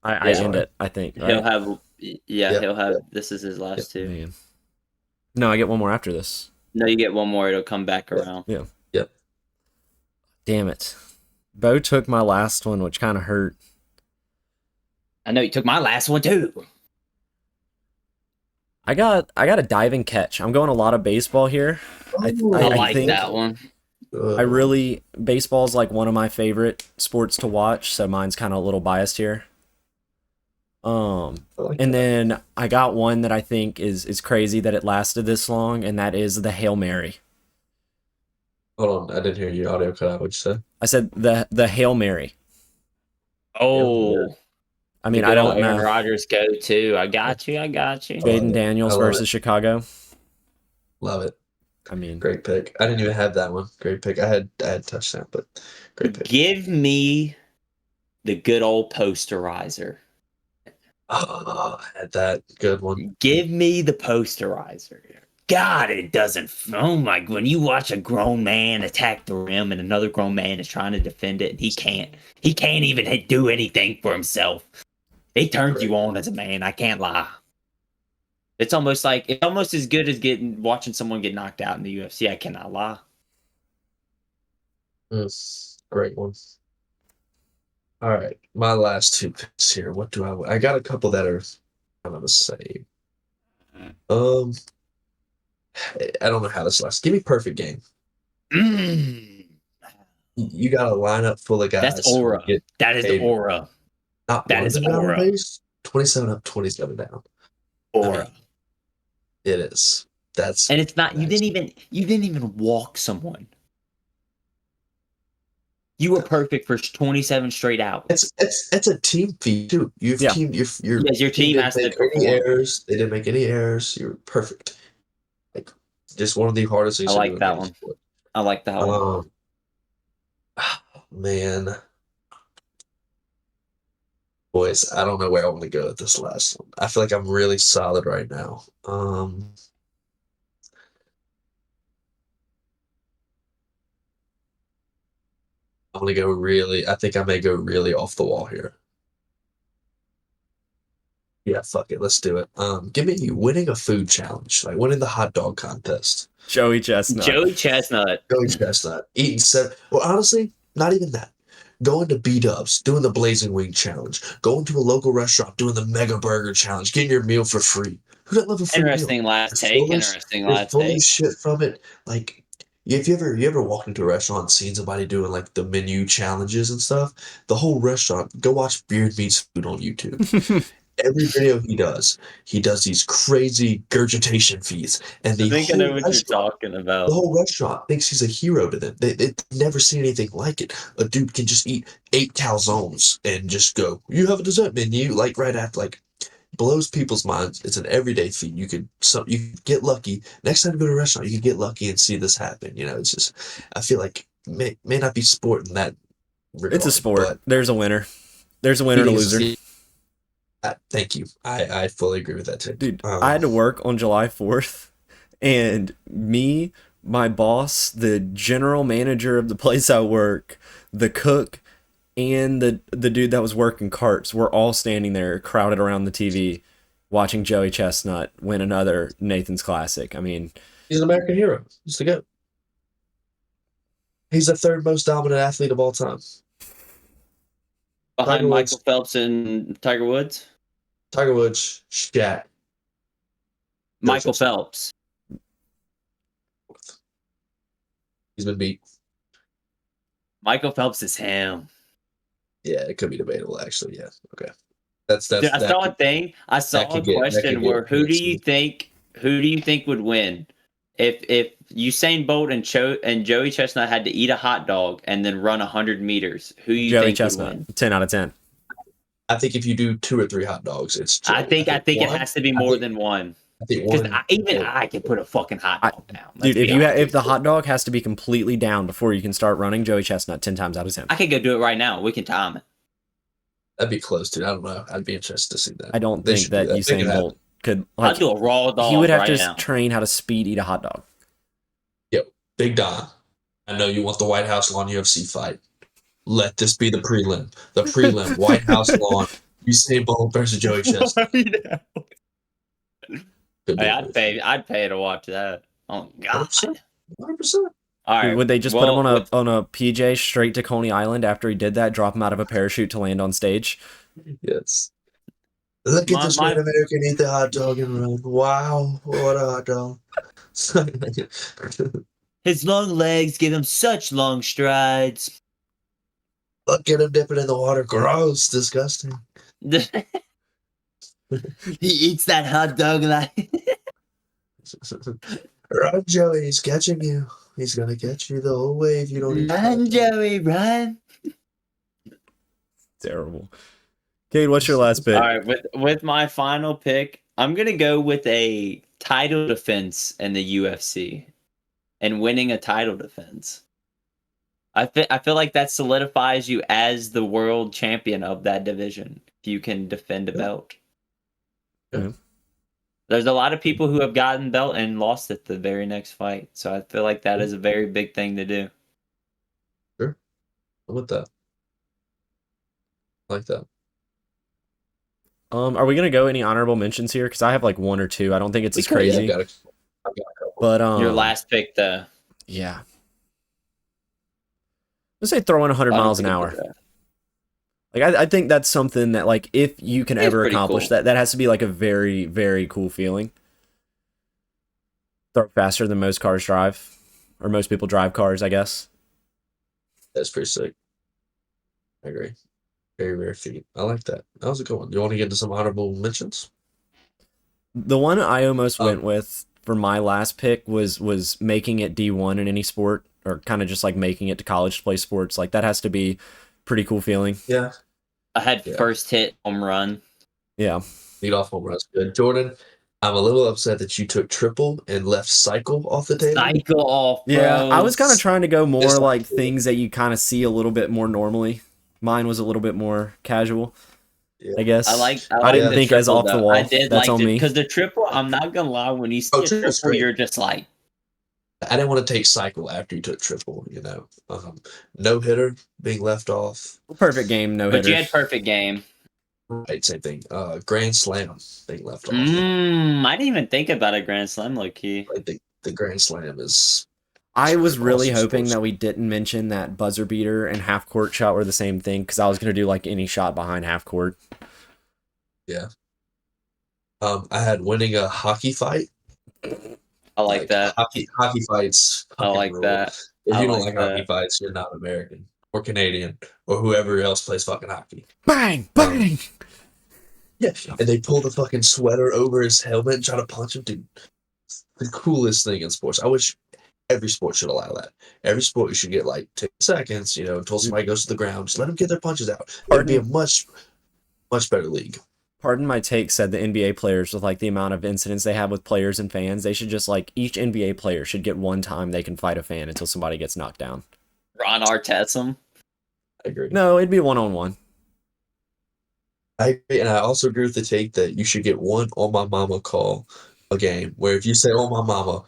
I Yeah. end it, I think. He'll Right? have, Yep, he'll have, yep. this is his last 2. Man. No, I get one more after this. No, you get one more. It'll come back around. Yeah. Yep. Damn it. Bo took my last one, which kind of hurt. I know you took my last one too. I got a diving catch. I'm going a lot of baseball here. I like think that one. Baseball's like one of my favorite sports to watch, so mine's kind of a little biased here. And then I got one that I think is crazy that it lasted this long, and that is the Hail Mary. Hold on, I didn't hear your audio cut out. What'd you say? I said the Hail Mary. Oh, I mean, the I good old don't Aaron know. Rodgers go too. I got you. Jaden Daniels I love versus it. Chicago. Love it. I mean, Great pick. I didn't even have that one. Great pick. I had touchdown, but great pick. Give me the good old posterizer. Oh, I had that. Good one. Give me the posterizer. God, it doesn't. Oh my! When you watch a grown man attack the rim and another grown man is trying to defend it, and he can't even do anything for himself. It turns you on as a man. I can't lie. It's almost as good as watching someone get knocked out in the UFC. I cannot lie. Great one. All right, my last 2 picks here. What do I got a couple that are kind of the same. I don't know how this lasts. Give me perfect game. You got a lineup full of guys. That's aura. That is the aura. That is aura. Base, 27 up, 27 down. Aura. I mean, it is. And it's not. You didn't even walk someone. You were perfect for 27 straight outs. It's a team feat too. Your team has to make any errors. They didn't make any errors. You're perfect. Like just one of the hardest things. I like that one. I like that one. Man, boys, I don't know where I want to go with this last one. I feel like I'm really solid right now. I'm gonna go I think I may go really off the wall here. Yeah, fuck it. Let's do it. Give me winning a food challenge, like winning the hot dog contest. Joey Chestnut. Joey Chestnut. Eating 7. Well, honestly, not even that. Going to B-Dubs, doing the Blazing Wing Challenge. Going to a local restaurant, doing the Mega Burger Challenge. Getting your meal for free. Who doesn't love a free Interesting meal? last take. There's fully shit from it. Like, if you ever walked into a restaurant and seen somebody doing like the menu challenges and stuff, the whole restaurant, go watch Beard Meats Food on YouTube. Every video he does these crazy gurgitation feats, and I think I know what you're talking about. The whole restaurant thinks he's a hero to them. They've never seen anything like it. A dude can just eat 8 calzones and just go, "You have a dessert menu," like right after, like blows people's minds. It's an everyday feat. You could get lucky. Next time you go to a restaurant, you can get lucky and see this happen. You know, it's just I feel like may not be sport in that regard. It's a sport. There's a winner. There's a winner and a loser. Thank you. I fully agree with that too. Dude, I had to work on July 4th, and me, my boss, the general manager of the place I work, the cook, and the dude that was working carts were all standing there crowded around the TV watching Joey Chestnut win another Nathan's Classic. I mean, he's an American hero. He's the GOAT. He's the 3rd most dominant athlete of all time. Behind Michael Phelps and Tiger Woods? Tiger Woods, Shaq. Michael Phelps. He's been beat. Michael Phelps is him. Yeah, it could be debatable, actually. Yeah. Okay. That's Dude, I saw a thing. I saw a question where who do you think would win if Usain Bolt and Joey Chestnut had to eat a hot dog and then run 100 meters? Who you Joey think Chestnut, would win? 10 out of 10. I think if you do 2 or 3 hot dogs, it's Joey. I think it has to be more than one. I think Because one. I can put a fucking hot dog down. Dude, if the hot dog has to be completely down before you can start running, Joey Chestnut 10 times out of 10. I could go do it right now. We can time it. That'd be close to. I don't know. I'd be interested to see that. I don't think that Usain Bolt could. I'll do a raw dog. He would have right to now. train how to speed eat a hot dog. Yo, Big Don. I know you want the White House lawn UFC fight. Let this be the prelim. The prelim, White House lawn, Usain Bolt versus Joey Chestnut. Hey, I'd pay to watch that. Oh God, 100%. All right. Would they just put him on a PJ straight to Coney Island after he did that? Drop him out of a parachute to land on stage? Yes. Look at this great American eat the hot dog and run. Wow, what a hot dog. His long legs give him such long strides. Look at him dipping in the water. Gross, disgusting. He eats that hot dog like. Run, Joey, he's catching you. He's gonna catch you the whole way if you don't eat. Run, Joey, run. Terrible. Cade, what's your last pick? All right, with my final pick, I'm gonna go with a title defense in the UFC, and winning a title defense. I feel like that solidifies you as the world champion of that division if you can defend a belt. Yeah. There's a lot of people who have gotten belt and lost it the very next fight, so I feel like that is a very big thing to do. Sure. I'm with that. I like that. Are we gonna go any honorable mentions here? Because I have like 1 or 2. I don't think it's as crazy. Yeah, I've got a couple. But your last pick, though. Yeah. Let's say throw in 100 miles an hour. Like I think that's something that, like, if you can ever accomplish cool. that has to be like a very, very cool feeling. Throw faster than most cars drive, or most people drive cars, I guess. That's pretty sick. I agree. Very rare feat. I like that. That was a good one. Do you want to get into some honorable mentions? The one I almost went with for my last pick was making it D1 in any sport, or kind of just like making it to college to play sports. Like that has to be pretty cool feeling. Yeah. I had first hit home run. Yeah. Lead off home run's good. Jordan, I'm a little upset that you took triple and left cycle off the table. Cycle off, bro. Yeah, I was kind of trying to go more like things that you kind of see a little bit more normally. Mine was a little bit more casual, I guess. I didn't think as off the wall. I did. That's on me. Because the triple, I'm not gonna lie, when you see a triple, you're just like. I didn't want to take cycle after you took triple. You know, no hitter being left off. Perfect game, no hitter. But you had perfect game. Right, same thing. Grand slam being left off. I didn't even think about a grand slam, low key. I think the grand slam is. I was really hoping that we didn't mention that buzzer beater and half court shot were the same thing, because I was gonna do like any shot behind half court. Yeah. I had winning a hockey fight. I like that. Hockey fights. I like that. If you don't like hockey fights, you're not American or Canadian or whoever else plays fucking hockey. Bang! Bang! Yeah, and they pull the fucking sweater over his helmet and try to punch him. Dude, the coolest thing in sports. I wish every sport should allow that. Every sport you should get like 10 seconds, until somebody goes to the ground. Just let them get their punches out. It'd be a much, much better league. Pardon my take said the NBA players, with like the amount of incidents they have with players and fans, they should just like each NBA player should get one time they can fight a fan until somebody gets knocked down. Ron Artest him. I agree. No, it'd be 1-on-1. I agree, and I also agree with the take that you should get one "on my mama" call a game, where if you say "on my mama,"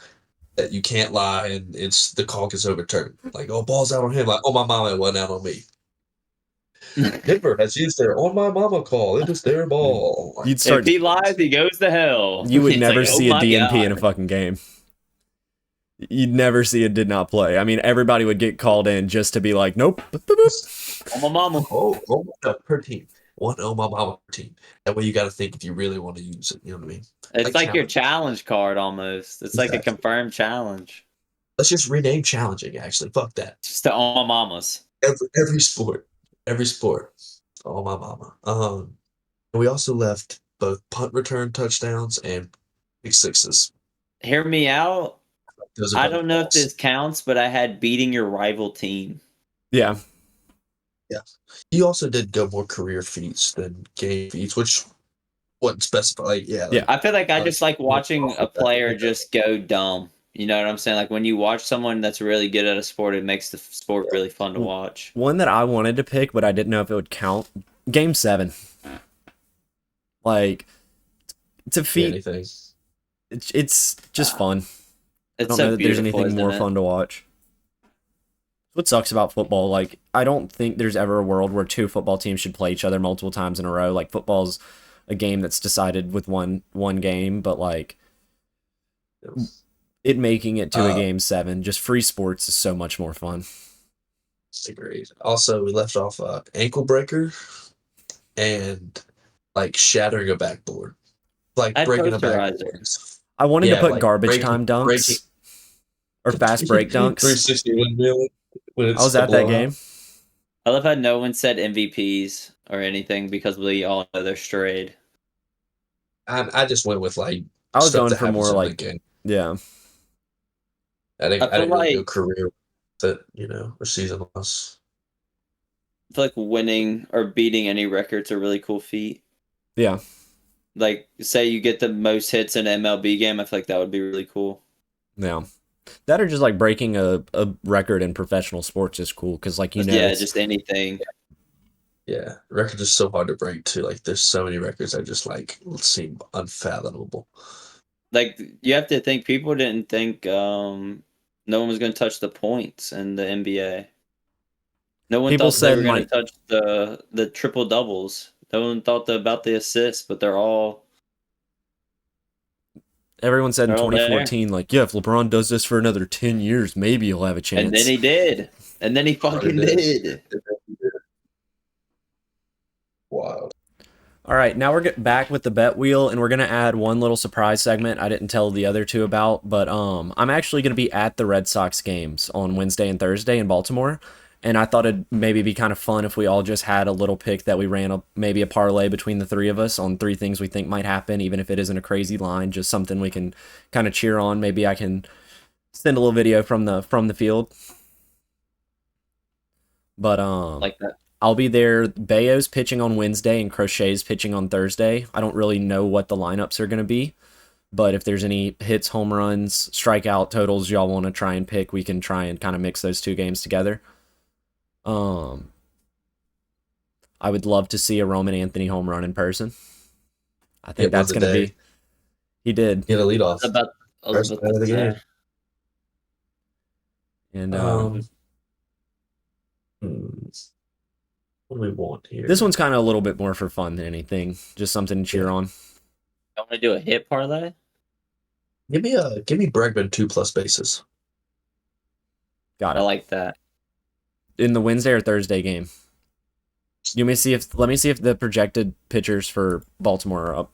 that you can't lie and the call gets overturned. Like, oh, ball's out on him. Like, "Oh my mama, it wasn't out on me." Denver has used their "on my mama" call. It was their ball. You'd start. If he lies, he goes to hell. You would It's never like, see a DNP God. in a fucking game. You'd never see a did not play. I mean, everybody would get called in just to be like, nope. On my mama. Oh, no, per team. one Oh My Mama team. That way you got to think if you really want to use it. You know what I mean? It's like your challenge. challenge card almost. It's like a Exactly. confirmed challenge. Let's just rename challenging. Actually, fuck that. Just to all my mamas. Every sport, Oh My Mama. And we also left both punt return touchdowns and pick sixes. Hear me out. Those are I both don't know if balls. this counts, but I had beating your rival team. Yeah. You also did go more career feats than game feats, which wasn't specified. Yeah. Yeah. I feel like I just like watching a player just go dumb. You know what I'm saying? Like when you watch someone that's really good at a sport, it makes the sport really fun to watch. One that I wanted to pick, but I didn't know if it would count. Game 7. Like, to feat, anything. it's just fun. I It's don't so know that there's beautiful, anything more isn't it? fun to watch. What sucks about football, like, I don't think there's ever a world where two football teams should play each other multiple times in a row. Like, football's a game that's decided with one game, but, like, it making it to a game 7, just free sports is so much more fun. Agreed. Also, we left off ankle breaker and like shattering a backboard, like I'd breaking a posterizer. backboard. I wanted to put like garbage time dunks or fast break dunks. 360 windmill. I was at that game. I love how no one said MVPs or anything because we all know they're strayed. I just went with like I was stuff going that for happens more in like, the game. yeah. I feel didn't really go like- career that or season loss. I feel like winning or beating any records are really cool feat. Yeah. Like, say you get the most hits in an MLB game, I feel like that would be really cool. Yeah. That or just like breaking a record in professional sports is cool because, like, you know, Yeah, it's, just anything. Yeah, records are so hard to break too. Like, there's so many records that just like seem unfathomable. Like, you have to think people didn't think no one was going to touch the points in the NBA. No one People thought they were said, going like- to touch the triple doubles. No one thought about the assists, but they're all everyone said in They're all there. 2014, like, yeah, if LeBron does this for another 10 years, maybe he'll have a chance. And then he did. And then he fucking did. Wow. All right, now we're back with the bet wheel, and we're gonna add one little surprise segment I didn't tell the other two about, but I'm actually gonna be at the Red Sox games on Wednesday and Thursday in Baltimore, and I thought it'd maybe be kind of fun if we all just had a little pick that we ran maybe a parlay between the three of us on 3 things we think might happen, even if it isn't a crazy line, just something we can kind of cheer on. Maybe I can send a little video from the field, but Like that. I'll be there. Bayo's pitching on Wednesday and Crochet's pitching on Thursday. I don't really know what the lineups are going to be, but if there's any hits, home runs, strikeout totals y'all want to try and pick, we can try and kind of mix those 2 games together. I would love to see a Roman Anthony home run in person. I think that's going to be. He did. Get a lead off. I was First about out of to the say. game. And What do we want here? this one's kind of a little bit more for fun than anything. Just something to cheer on. I want to do a hit parlay. Give me Bregman 2+ bases. Got I it. like that. In the Wednesday or Thursday game. Let me see if the projected pitchers for Baltimore are up.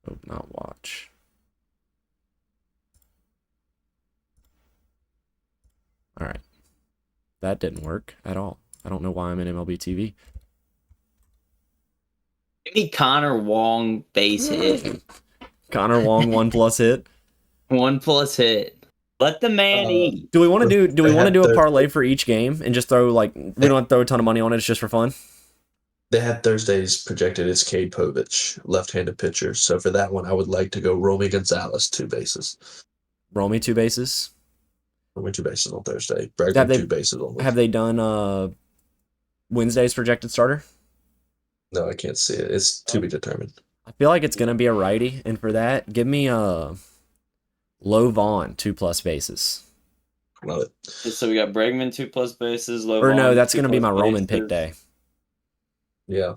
Oh, not watch. All right. That didn't work at all. I don't know why I'm in MLB TV. Give me Connor Wong base hit. Connor Wong 1+ hit. 1+ hit. Let the man eat. Do we want to do a Thursday. parlay for each game and just throw like we don't have to throw a ton of money on it, it's just for fun? They had Thursday's projected as Cade Povich, left-handed pitcher. So for that one, I would like to go Romy Gonzalez 2 bases. Romy 2 bases. Romy 2 bases on Thursday. Bregman 2 bases on Wednesday. Have they done Wednesday's projected starter? No, I can't see it. It's to be determined. I feel like it's gonna be a righty, and for that, give me Low Vaughn 2+ bases. Love it. So we got Bregman 2+ bases. Or no, that's gonna be 2+ my Roman pick bases. day. Yeah.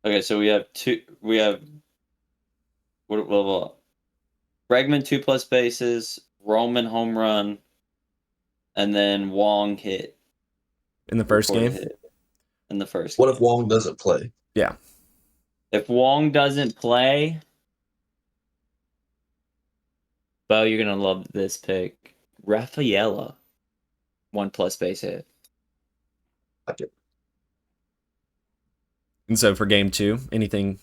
Okay, so we have two. We have what? Bregman 2+ bases, Roman home run, and then Wong hit. In the first game? Hit in the first What game. if Wong doesn't play? Yeah. If Wong doesn't play, Bo, you're going to love this pick. Rafaela, 1+ base hit. Like it. And so for game 2, anything?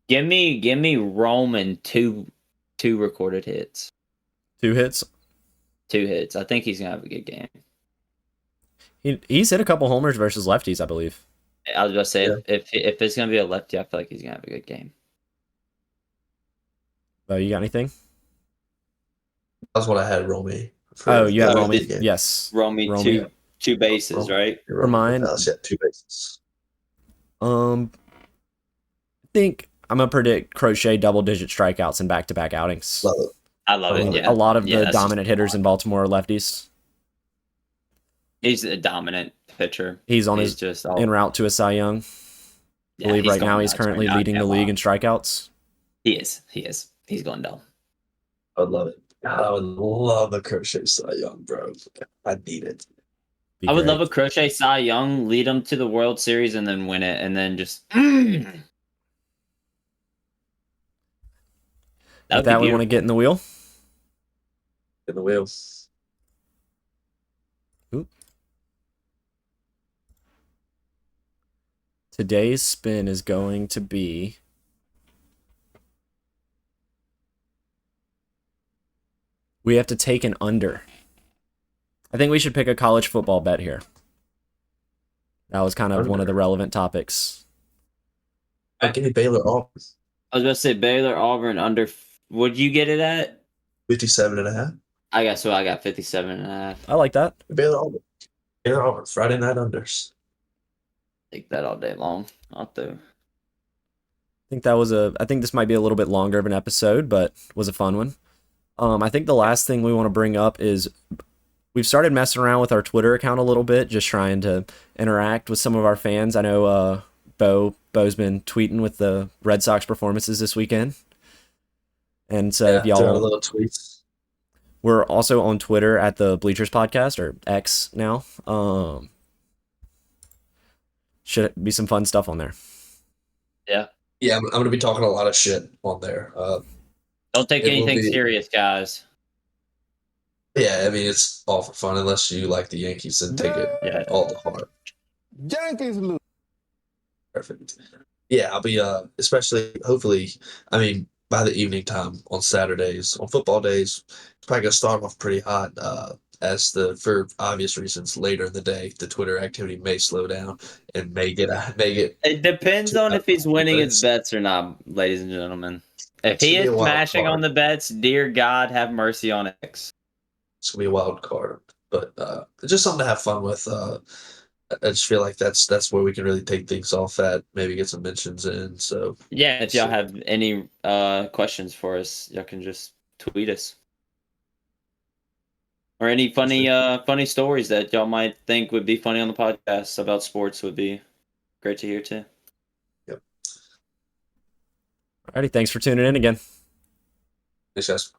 Give me Roman two recorded hits. 2 hits? 2 hits. I think he's going to have a good game. He's hit a couple homers versus lefties, I believe. I was about to say, Yeah. if it's going to be a lefty, I feel like he's going to have a good game. You got anything? That's what I had, Romy. Oh, you had Romy? game. Yes. Romy. Two bases, Romy. right? For mine, Yeah, 2 bases. I think I'm gonna predict Crochet double-digit strikeouts in back-to-back outings. Love it. I love it. Yeah. A lot of the that's dominant just- hitters in Baltimore are lefties. He's a dominant pitcher. He's on He's his just en route to a Cy Young. I yeah, believe he's right going now he's nuts currently right now. leading the league in strikeouts. He is. He's going down. I would love it. God, I would love a Crochet Cy Young, bro. I need it. Be I would great. love a Crochet Cy Young, lead him to the World Series, and then win it, and then just. With That that, would be we want to get in the wheel. In the wheels. Today's spin is going to be we have to take an under. I think we should pick a college football bet here. That was kind of one of the relevant topics. Give me Baylor Auburn. I was about to say Baylor Auburn under. Would you get it at? 57.5. I got 57.5. I like that. Baylor Auburn. Baylor Auburn. Friday night unders. Take that all day long. I'll do. I think this might be a little bit longer of an episode, but was a fun one. I think the last thing we want to bring up is we've started messing around with our Twitter account a little bit, just trying to interact with some of our fans. I know Bo's been tweeting with the Red Sox performances this weekend. And so if throwing y'all little tweets. we're also on Twitter at the Bleachers Podcast, or X now. Should be some fun stuff on there. Yeah. Yeah, I'm going to be talking a lot of shit on there. Don't take It will anything be- serious, guys. Yeah, I mean, it's all for fun unless you like the Yankees and take it Yeah. all to heart. Yankees lose. Perfect. Yeah, I'll be especially hopefully, I mean, by the evening time on Saturdays, on football days, it's probably gonna start off pretty hot. For obvious reasons, later in the day, the Twitter activity may slow down and may get. It depends on if he's winning his bets or not, ladies and gentlemen. If he Should be is a wild smashing card. on the bets, dear God, have mercy on X. It's gonna be a wild card, but it's just something to have fun with. I just feel like that's where we can really take things off at, maybe get some mentions in. So Yeah, if y'all have any questions for us, y'all can just tweet us. Or any funny stories that y'all might think would be funny on the podcast about sports would be great to hear too. Alrighty, thanks for tuning in again. it's just